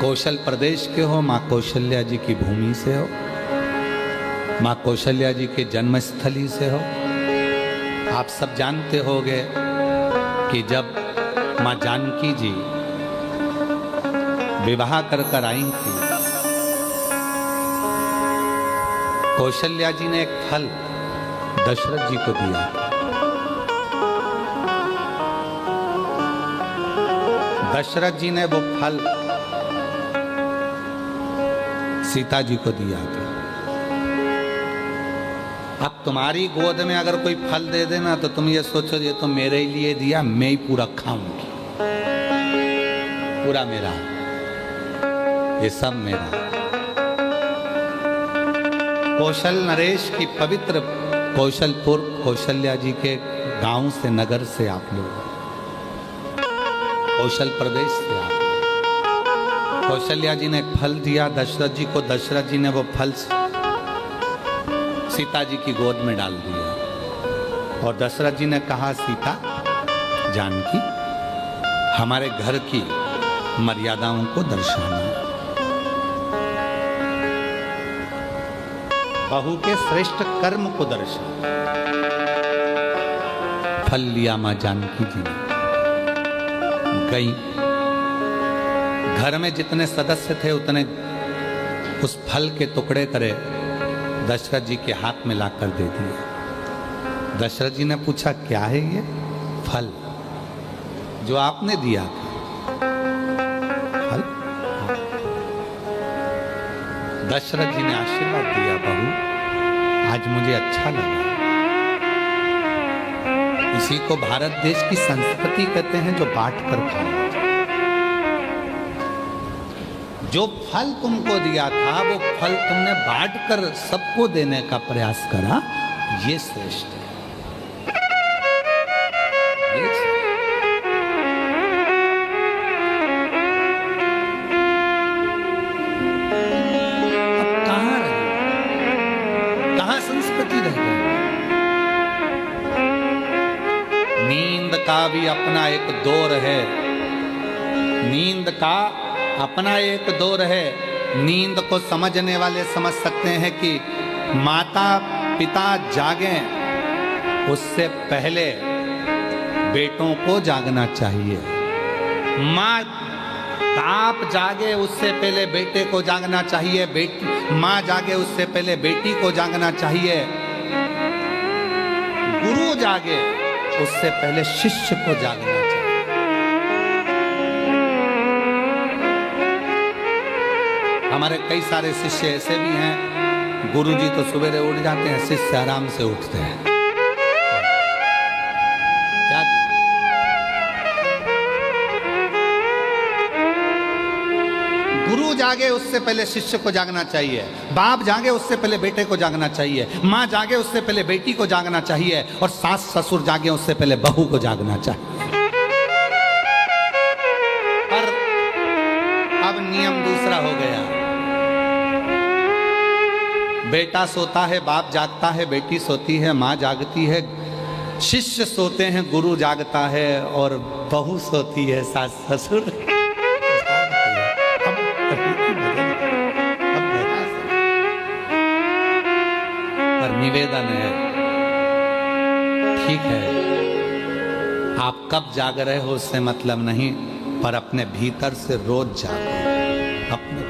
कौशल प्रदेश के हो, माँ कौशल्या जी की भूमि से हो, माँ कौशल्या जी के जन्मस्थली से हो। आप सब जानते होंगे कि जब माँ जानकी जी विवाह कर आई थी, कौशल्या जी ने एक फल दशरथ जी को दिया। दशरथ जी ने वो फल सीता जी को दिया था। अब तुम्हारी गोद में अगर कोई फल दे देना तो तुम ये सोचो ये तो मेरे लिए दिया, मैं ही पूरा खाऊंगी, पूरा मेरा, ये सब मेरा। कौशल नरेश की पवित्र कौशलपुर कौशल्या जी के गांव से, नगर से आप लोग, कौशल प्रदेश से आप। कौशल्या जी ने एक फल दिया दशरथ जी को, दशरथ जी ने वो फल सीता जी की गोद में डाल दिया, और दशरथ जी ने कहा, सीता जानकी हमारे घर की मर्यादाओं को दर्शाना, बहू के श्रेष्ठ कर्म को दर्शाना। फल लिया मां जानकी जी ने, गई, घर में जितने सदस्य थे उतने उस फल के टुकड़े करे दशरथ जी के हाथ में लाकर दे दिए। दशरथ जी ने पूछा, क्या है ये फल जो आपने दिया था? फल? हाँ। दशरथ जी ने आशीर्वाद दिया, बहू आज मुझे अच्छा लगा। इसी को भारत देश की संस्कृति कहते हैं, जो बांट कर खाओ। जो फल तुमको दिया था वो फल तुमने बांट कर सबको देने का प्रयास करा, ये श्रेष्ठ है। अब कहां रहे, कहां संस्कृति रह गई? नींद का भी अपना एक दौर है, नींद का अपना एक दौर है। नींद को समझने वाले समझ सकते हैं कि माता पिता जागें उससे पहले बेटों को जागना चाहिए, माँ बाप जागे उससे पहले बेटे को जागना चाहिए, माँ जागे उससे पहले बेटी को जागना चाहिए, गुरु जागे उससे पहले शिष्य को जागना चाहिए। हमारे कई सारे शिष्य ऐसे भी हैं, गुरुजी तो सवेरे उठ जाते हैं, शिष्य आराम से उठते हैं। क्या गुरु जागे उससे पहले शिष्य को जागना चाहिए, बाप जागे उससे पहले बेटे को जागना चाहिए, माँ जागे उससे पहले बेटी को जागना चाहिए, और सास ससुर जागे उससे पहले बहू को जागना चाहिए। पर अब नियम दूसरा हो गया, बेटा सोता है बाप जागता है, बेटी सोती है माँ जागती है, शिष्य सोते हैं गुरु जागता है, और बहू सोती है सास ससुर। पर निवेदन है, ठीक है आप कब जाग रहे हो उससे मतलब नहीं, पर अपने भीतर से रोज जागो। अपने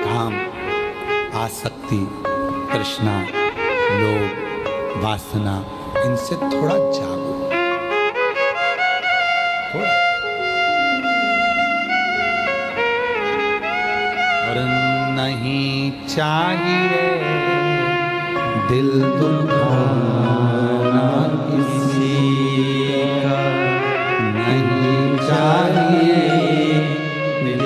काम, आसक्ति, तृष्णा, लोभ, वासना, इनसे थोड़ा जागो, थोड़ा। और नहीं चाहिए दिल दुखाना किसी का, नहीं चाहिए दिल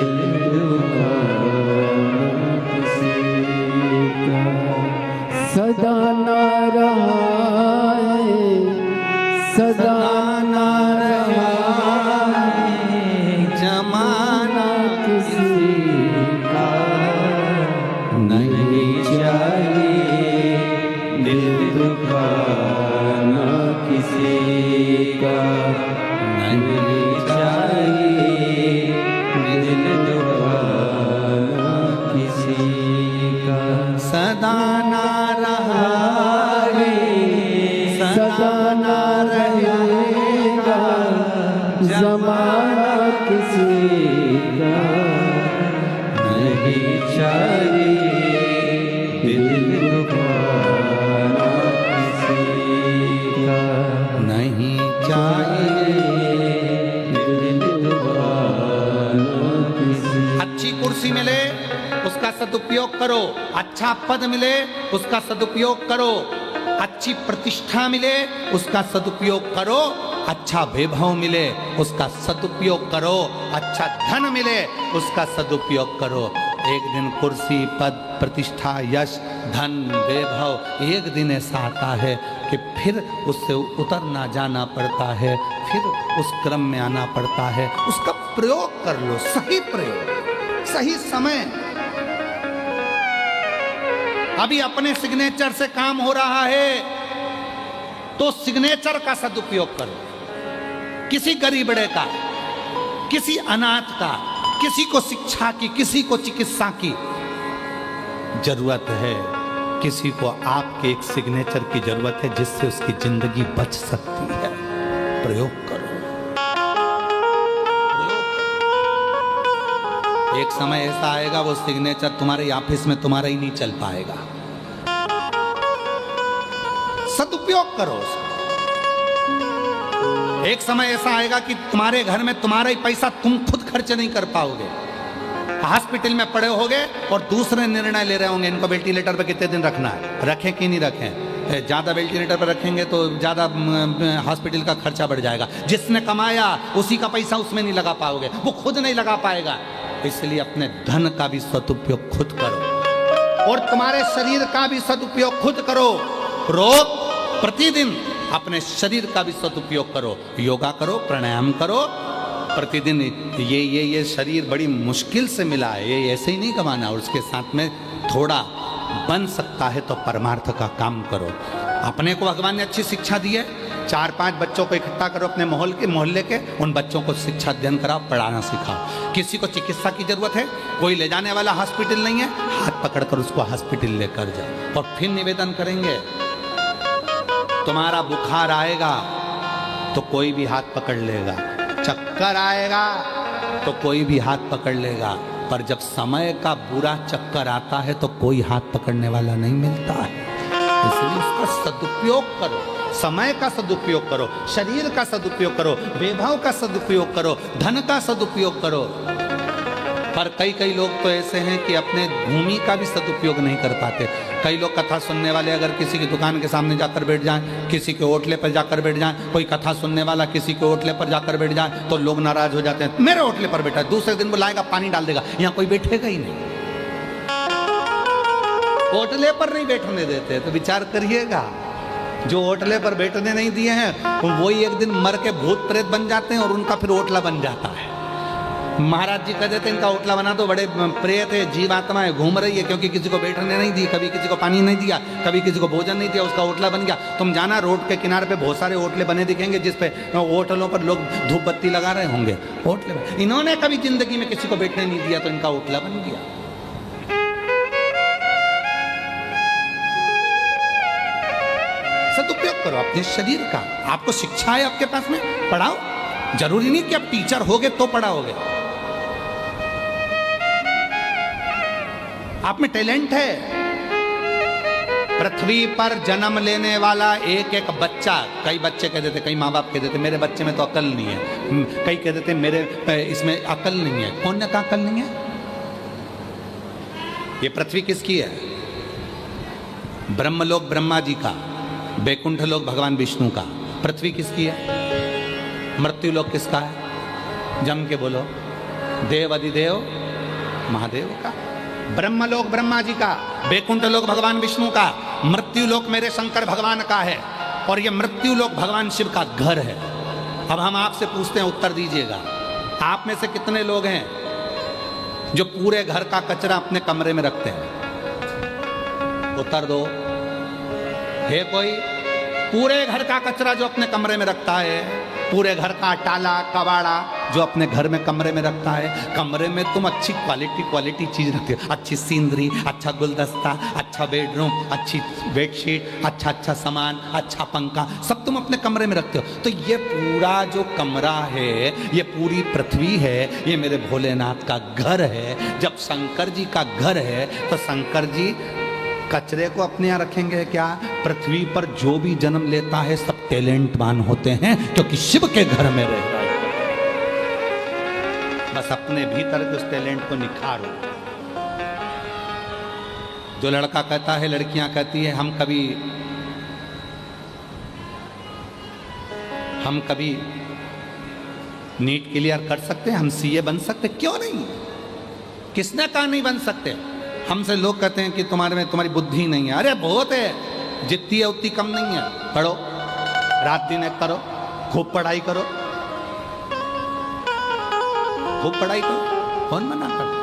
सदा ना रहा है, सदा ना रहा है, जमाना किसी का नहीं चाहिए दिल दुखाना किसी का, नहीं चाहिए दिल दुखाना किसी का। सदा ना रहा है, सदा ना रहेगा जमाना किसी का, नहीं चाहिए दिल दुखाना किसी का, नहीं चाहिए दिल दुखाना किसी का। अच्छी कुर्सी मिले उसका सदुपयोग करो, अच्छा पद मिले उसका सदुपयोग करो, अच्छी प्रतिष्ठा मिले उसका सदुपयोग करो, अच्छा वैभव मिले उसका सदुपयोग करो, अच्छा धन मिले उसका सदुपयोग करो। एक दिन कुर्सी, पद, प्रतिष्ठा, यश, धन, वैभव एक दिन ऐसा आता है कि फिर उससे उतरना जाना पड़ता है, फिर उस क्रम में आना पड़ता है। उसका प्रयोग कर लो, सही प्रयोग, सही समय। अभी अपने सिग्नेचर से काम हो रहा है तो सिग्नेचर का सदुपयोग करो, किसी गरीबड़े का, किसी अनाथ का, किसी को शिक्षा की, किसी को चिकित्सा की जरूरत है, किसी को आपके एक सिग्नेचर की जरूरत है जिससे उसकी जिंदगी बच सकती है। प्रयोग करो, एक समय ऐसा आएगा वो सिग्नेचर तुम्हारे ऑफिस में तुम्हारा ही नहीं चल पाएगा। सदुपयोग करो उसका। एक समय ऐसा आएगा कि तुम्हारे घर में तुम्हारा ही पैसा तुम खुद खर्च नहीं कर पाओगे, हॉस्पिटल में पड़े होगे और दूसरे निर्णय ले रहे होंगे इनको वेंटिलेटर पे कितने दिन रखना है, रखें कि नहीं रखें। ज़्यादा वेंटिलेटर पर रखेंगे तो ज़्यादा हॉस्पिटल का खर्चा बढ़ जाएगा। जिसने कमाया उसी का पैसा उसमें नहीं लगा पाओगे, वो खुद नहीं लगा पाएगा। इसलिए अपने धन का भी सदुपयोग खुद करो। और तुम्हारे शरीर का भी सदुपयोग खुद करो। रोज प्रतिदिन अपने शरीर का भी सदुपयोग करो, योगा करो, प्राणायाम करो प्रतिदिन। ये शरीर बड़ी मुश्किल से मिला है, ये ऐसे ही नहीं कमाना। और उसके साथ में थोड़ा बन सकता है तो परमार्थ का काम करो। अपने को भगवान ने अच्छी शिक्षा दी है, 4-5 बच्चों को इकट्ठा करो अपने मोहल्ले के, उन बच्चों को शिक्षा अध्ययन कराओ, पढ़ाना सिखाओ। किसी को चिकित्सा की जरूरत है, कोई ले जाने वाला हॉस्पिटल नहीं है, हाथ पकड़कर उसको हॉस्पिटल लेकर जाओ। और फिर निवेदन करेंगे, तुम्हारा बुखार आएगा तो कोई भी हाथ पकड़ लेगा, चक्कर आएगा तो कोई भी हाथ पकड़ लेगा, पर जब समय का बुरा चक्कर आता है तो कोई हाथ पकड़ने वाला नहीं मिलता है। इसलिए उसका सदुपयोग करो, समय का सदुपयोग करो, शरीर का सदुपयोग करो, वैभव का सदुपयोग करो, धन का सदुपयोग करो। पर कई लोग तो ऐसे हैं कि अपने भूमि का भी सदुपयोग नहीं कर पाते। कई लोग कथा सुनने वाले अगर किसी की दुकान के सामने जाकर बैठ जाएं, किसी के होटले पर जाकर बैठ जाएं, कोई कथा सुनने वाला किसी के होटले पर जाकर बैठ जाए तो लोग नाराज हो जाते हैं, मेरे होटले पर बैठा है, दूसरे दिन वो लाएगा पानी डाल देगा, यहाँ कोई बैठेगा ही नहीं। होटले पर नहीं बैठने देते तो विचार करिएगा, जो होटले पर बैठने नहीं दिए हैं वही एक दिन मर के भूत प्रेत बन जाते हैं और उनका फिर होटला बन जाता है। महाराज जी कहते थे इनका होटला बना तो बड़े प्रेत है, जीवात्माएं घूम रही है, क्योंकि किसी को बैठने नहीं दी, कभी किसी को पानी नहीं दिया, कभी किसी को भोजन नहीं दिया, उसका होटला बन गया। तुम जाना रोड के किनारे पे बहुत सारे होटले बने दिखेंगे जिसपे होटलों पर लोग धूप बत्ती लगा रहे होंगे, होटले में। इन्होंने कभी जिंदगी में किसी को बैठने नहीं दिया तो इनका होटला बन गया। सदुपयोग करो अपने शरीर का। आपको शिक्षा है आपके पास में, पढ़ाओ। जरूरी नहीं कि आप टीचर होगे तो पढ़ाओगे, आप में टैलेंट है। पृथ्वी पर जन्म लेने वाला एक एक बच्चा, कई बच्चे कहते थे, कई माँ बाप कहते थे मेरे बच्चे में तो अकल नहीं है, कई कहते थे मेरे इसमें अकल नहीं है। कौन ने कहा अकल नहीं है? ये पृथ्वी किसकी है? ब्रह्मलोक ब्रह्मा जी का, बैकुंठ लोक भगवान विष्णु का। पृथ्वी किसकी है? मृत्यु लोक किसका है? जम के बोलो। देव अधिदेव महादेव का। ब्रह्मलोक ब्रह्मा जी का, बैकुंठ लोक भगवान विष्णु का, मृत्यु लोक मेरे शंकर भगवान का है। और ये मृत्यु लोक भगवान शिव का घर है। अब हम आपसे पूछते हैं, उत्तर दीजिएगा। आप में से कितने लोग हैं जो पूरे घर का कचरा अपने कमरे में रखते हैं? उत्तर दो। है कोई? पूरे घर का कचरा जो अपने कमरे में रखता है, पूरे घर का टाला कबाड़ा जो अपने घर में कमरे में रखता है। कमरे में तुम अच्छी क्वालिटी चीज रखते हो, अच्छी सीनरी, अच्छा गुलदस्ता, अच्छा बेडरूम, अच्छी बेडशीट, अच्छा सामान, अच्छा पंखा, सब तुम अपने कमरे में रखते हो। तो ये पूरा जो कमरा है, ये पूरी पृथ्वी है, ये मेरे भोलेनाथ का घर है। जब शंकर जी का घर है तो शंकर जी कचरे को अपने यहाँ रखेंगे क्या? पृथ्वी पर जो भी जन्म लेता है सब टैलेंटवान होते हैं, क्योंकि शिव के घर में रह रहा है। बस अपने भीतर के उस टैलेंट को निखारो। जो लड़का कहता है, लड़कियां कहती है हम कभी नीट क्लियर कर सकते हैं, हम सीए बन सकते, क्यों नहीं? किसने कहा नहीं बन सकते? हमसे लोग कहते हैं कि तुम्हारी बुद्धि नहीं है। अरे बहुत है, जितनी है उतनी कम नहीं है। पढ़ो, रात दिन एक करो, खूब पढ़ाई करो, खूब पढ़ाई करो, कौन मना करता?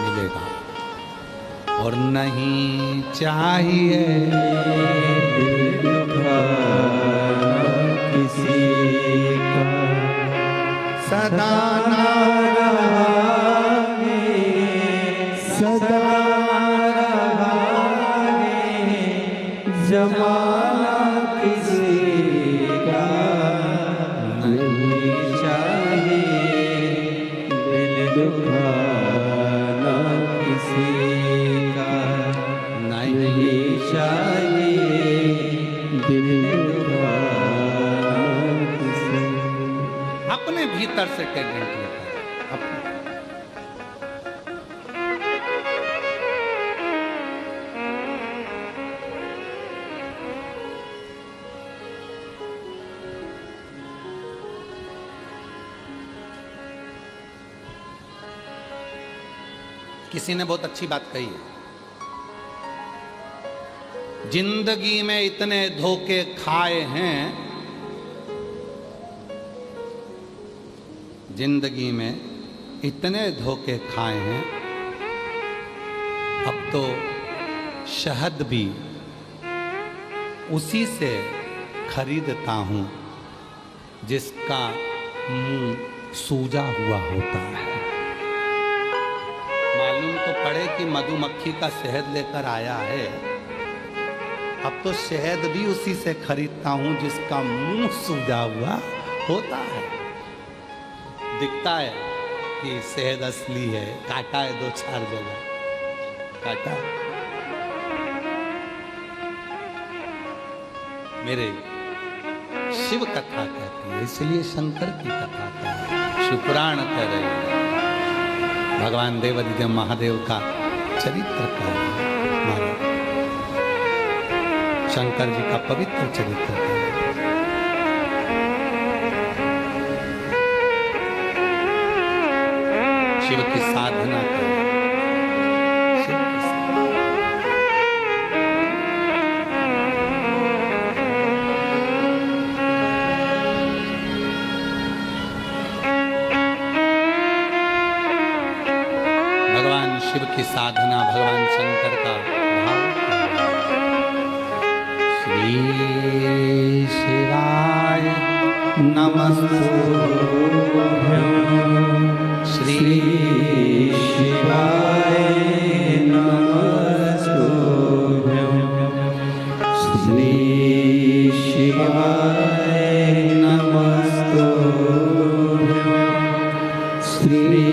मिलेगा। और नहीं चाहिए किसी का सदा जमाना किसी का नहीं चाहिए, दिल दुखाना किसी का नहीं चाहिए, दिल दुखाना किसी। अपने भीतर से टैलेंट लेकर किसी ने बहुत अच्छी बात कही है, जिंदगी में इतने धोखे खाए हैं, जिंदगी में इतने धोखे खाए हैं, अब तो शहद भी उसी से खरीदता हूं जिसका मुंह सूजा हुआ होता है। मालूम तो पड़े कि मधुमक्खी का शहद लेकर आया है, अब तो शहद भी उसी से खरीदता हूं जिसका मुंह सूजा हुआ होता है। दिखता है कि शहद असली है, काटा है 2-4 जगह, काटा है। मेरे शिव कथा कहती है, इसलिए शंकर की कथा कहती है, शुक्राण कर रहे हैं। भगवान देवादिदेव महादेव का चरित्र कर रहे हैं, महादेव शंकर जी का पवित्र चरित्र कर रहे हैं। शिव की साधना कर रहे हैं। शिव की साधना भगवान शंकर का भाव। श्री शिवाय नमस्तुभ्यं, श्री शिवाय नमस्तुभ्यं, श्री शिवाय नमस्तुभ्यं, श्री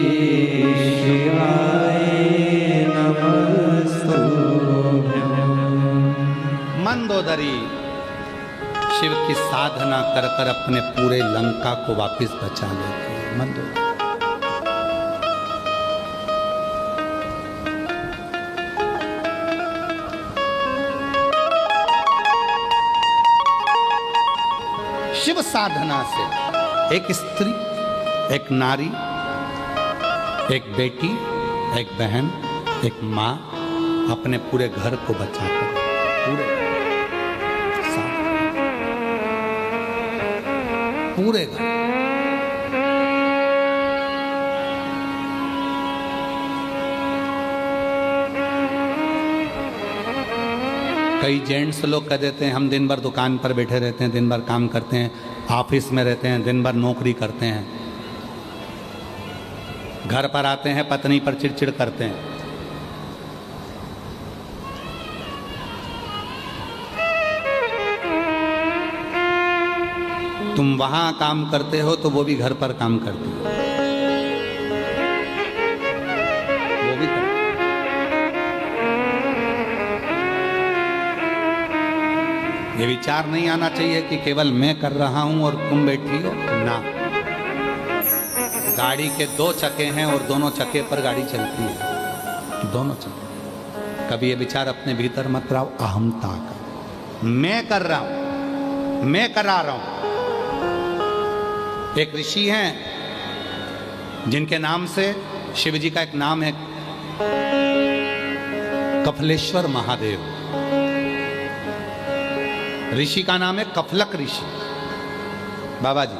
शिवाय मंदोदरी शिव की साधना कर कर अपने पूरे लंका को वापस बचा लेती है। मंदोदरी शिव साधना से एक स्त्री, एक नारी, एक बेटी, एक बहन, एक माँ अपने पूरे घर को बचाकर, पूरे घर। कई जेंट्स लोग कह देते हैं हम दिन भर दुकान पर बैठे रहते हैं, दिन भर काम करते हैं, ऑफिस में रहते हैं, दिन भर नौकरी करते हैं, घर पर आते हैं पत्नी पर चिड़चिड़ करते हैं। तुम वहां काम करते हो तो वो भी घर पर काम करती हो, वो भी करते। ये विचार नहीं आना चाहिए कि केवल मैं कर रहा हूं और तुम बैठी हो ना। गाड़ी के 2 चक्के हैं और दोनों चक्के पर गाड़ी चलती है, दोनों चक्के। कभी ये विचार अपने भीतर मत लाओ अहमता का, मैं कर रहा हूं, मैं करा रहा हूं। एक ऋषि हैं जिनके नाम से शिव जी का एक नाम है कफलेश्वर महादेव। ऋषि का नाम है कफलक ऋषि। बाबा जी,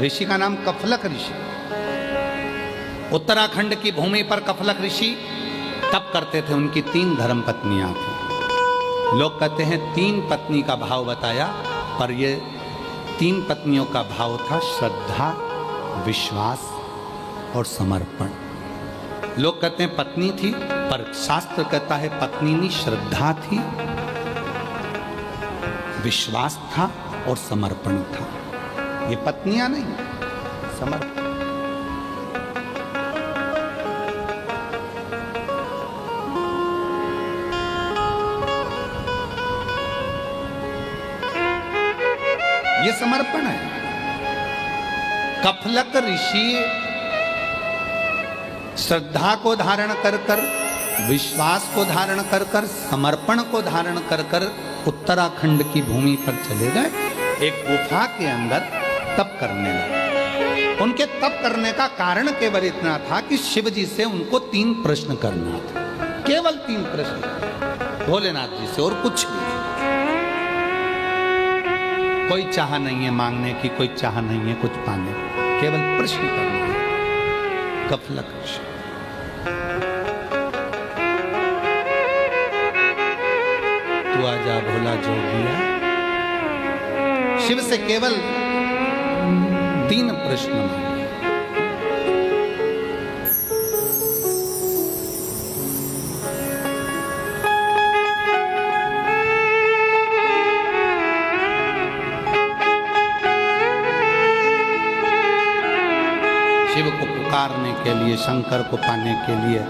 ऋषि का नाम कफलक ऋषि। उत्तराखंड की भूमि पर कफलक ऋषि तप करते थे। उनकी 3 धर्म पत्नियां थी। लोग कहते हैं 3 पत्नी का भाव बताया, पर ये 3 पत्नियों का भाव था श्रद्धा, विश्वास और समर्पण। लोग कहते हैं पत्नी थी, पर शास्त्र कहता है पत्नी नहीं, श्रद्धा थी, विश्वास था और समर्पण था। ये पत्नियां नहीं, समर्पण। ये समर्पण है। कफलक ऋषि श्रद्धा को धारण कर कर, विश्वास को धारण कर कर, समर्पण को धारण कर कर उत्तराखंड की भूमि पर चले गए। एक गुफा के अंदर तप करने लगे। उनके तप करने का कारण केवल इतना था कि शिव जी से उनको 3 प्रश्न करना था, केवल 3 प्रश्न भोलेनाथ जी से, और कुछ भी। कोई चाह नहीं है मांगने की, कोई चाह नहीं है कुछ पाने की, केवल प्रश्न करना है। कफलक तू आजा भोला जोगिया, शिव से केवल 3 प्रश्न मांगे। शिव को पुकारने के लिए, शंकर को पाने के लिए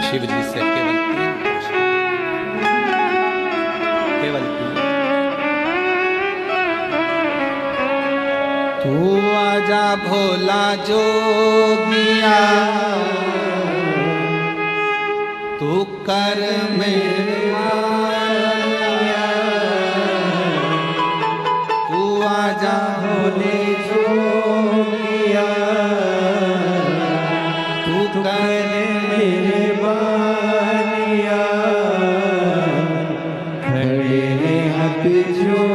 शिव जी से केवल 3 प्रश्न, केवल 3। तू आजा भोला जोगिया, तू कर मेहरबानिया, तू आजा भोले जोगिया, तू कर मेहरबानिया, खड़े हाथ जोड़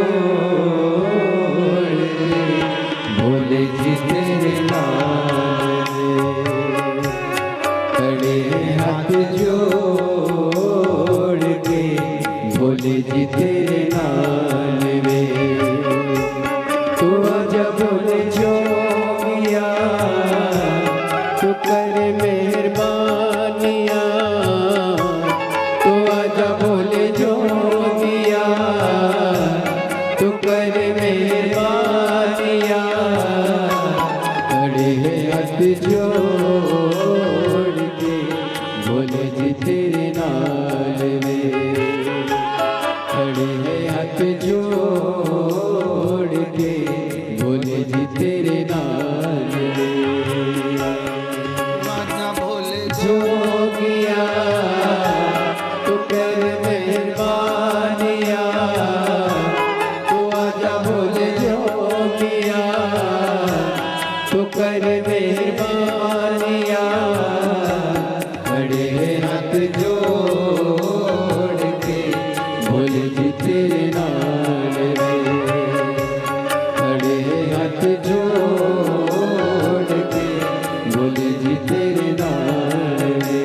भोले जी तेरे नाम में, खड़े हाथ जोड़ के भोले जी तेरे नाम में। तू आजा भोले जोगिया, तू कर मेहरबानिया, तू आजा भोले जोगिया, तू कर मेहरबानिया, खड़े हाथ जोड़ के भोले जी तेरे नाल में, खड़े हाथ जोड़ के भोले जी तेरे नाल में। आजा भोले जोगिया, तू कर मेहरबानिया, तू आजा भोले जोगिया, तू कर मेहरबानिया, खड़े हाथ जोड़ के भोले जी तेरे नाल में, खड़े हाथ जोड़ के भोले जी तेरे नाल में।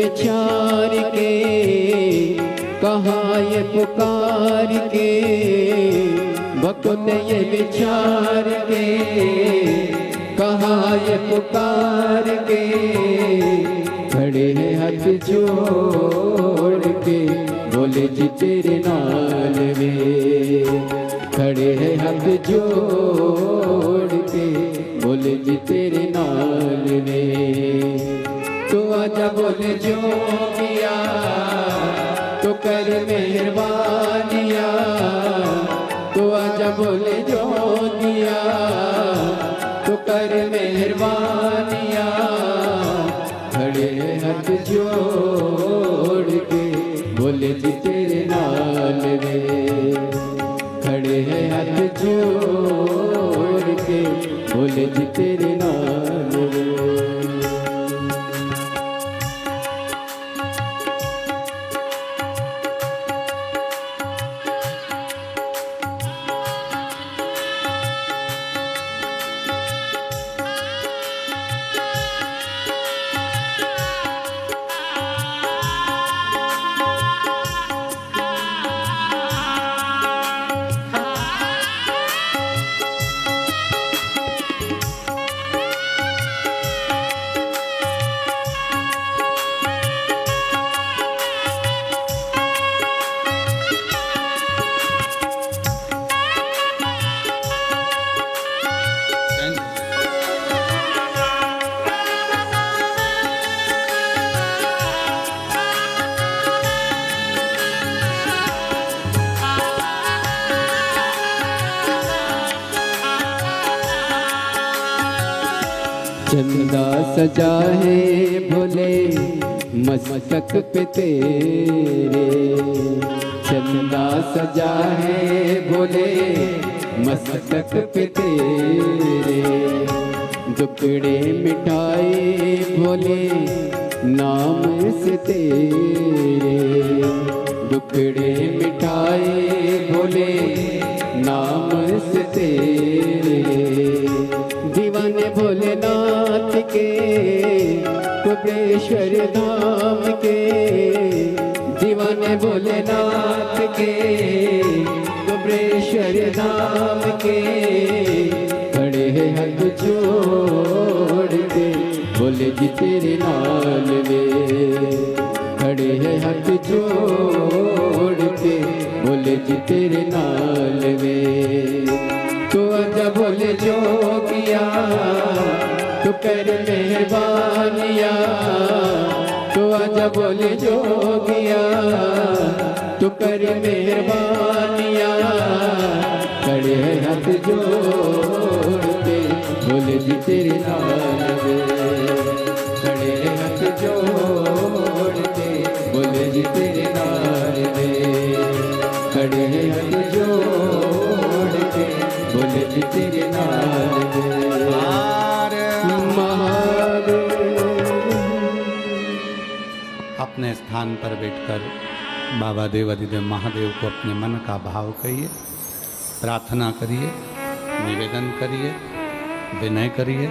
विचार के, कहाँ ये पुकार के, भक्त ये विचार के, कहाँ ये पुकार के, खड़े हैं हाथ जोड़ के, बोले जी तेरे नाल वे, खड़े हैं हाथ जोड़ के, बोले जी तेरे नाल वे। तू आजा बोले जो किया तो कर मेहरबानिया, तू आजा बोले जो किया तो कर मेहरबानिया, खड़े हाथ जोड़ के, बोले जी तेरे नाल वे, खड़े हैं हाथ जोड़ के, बोले जी तेरे नाल वे। चंदा सजा है भोले मस्तक पे तेरे, चंदा सजा है भोले मस्तक पे तेरे, दुखड़े मिटाए भोले नाम से तेरे, दुखड़े मिटाए भोले नाम से तेरे, दीवाने भोलेनाथ के कुबेश्वर धाम के, दीवाने भोलेनाथ के कुबेश्वर धाम के, खड़े हैं हाथ जोड़ के, बोले जी तेरे नाल वे, खड़े हैं हाथ जोड़ के, बोले जी तेरे नाल वे। तू आजा बोले जो किया तू कर मेहरबानिया, तू आजा बोले जो किया तू कर मेहरबानिया, खड़े हैं हाथ जोड़ के, बोले जी तेरे नाल वे, खड़े हैं हाथ जोड़ के, बोले जी तेरे नाल वे, खड़े हैं हाथ जोड़ के, बोले जी तेरे नाल वे। अपने स्थान पर बैठकर बाबा देव अधिदेव महादेव को अपने मन का भाव कहिए, प्रार्थना करिए, निवेदन करिए, विनय करिए।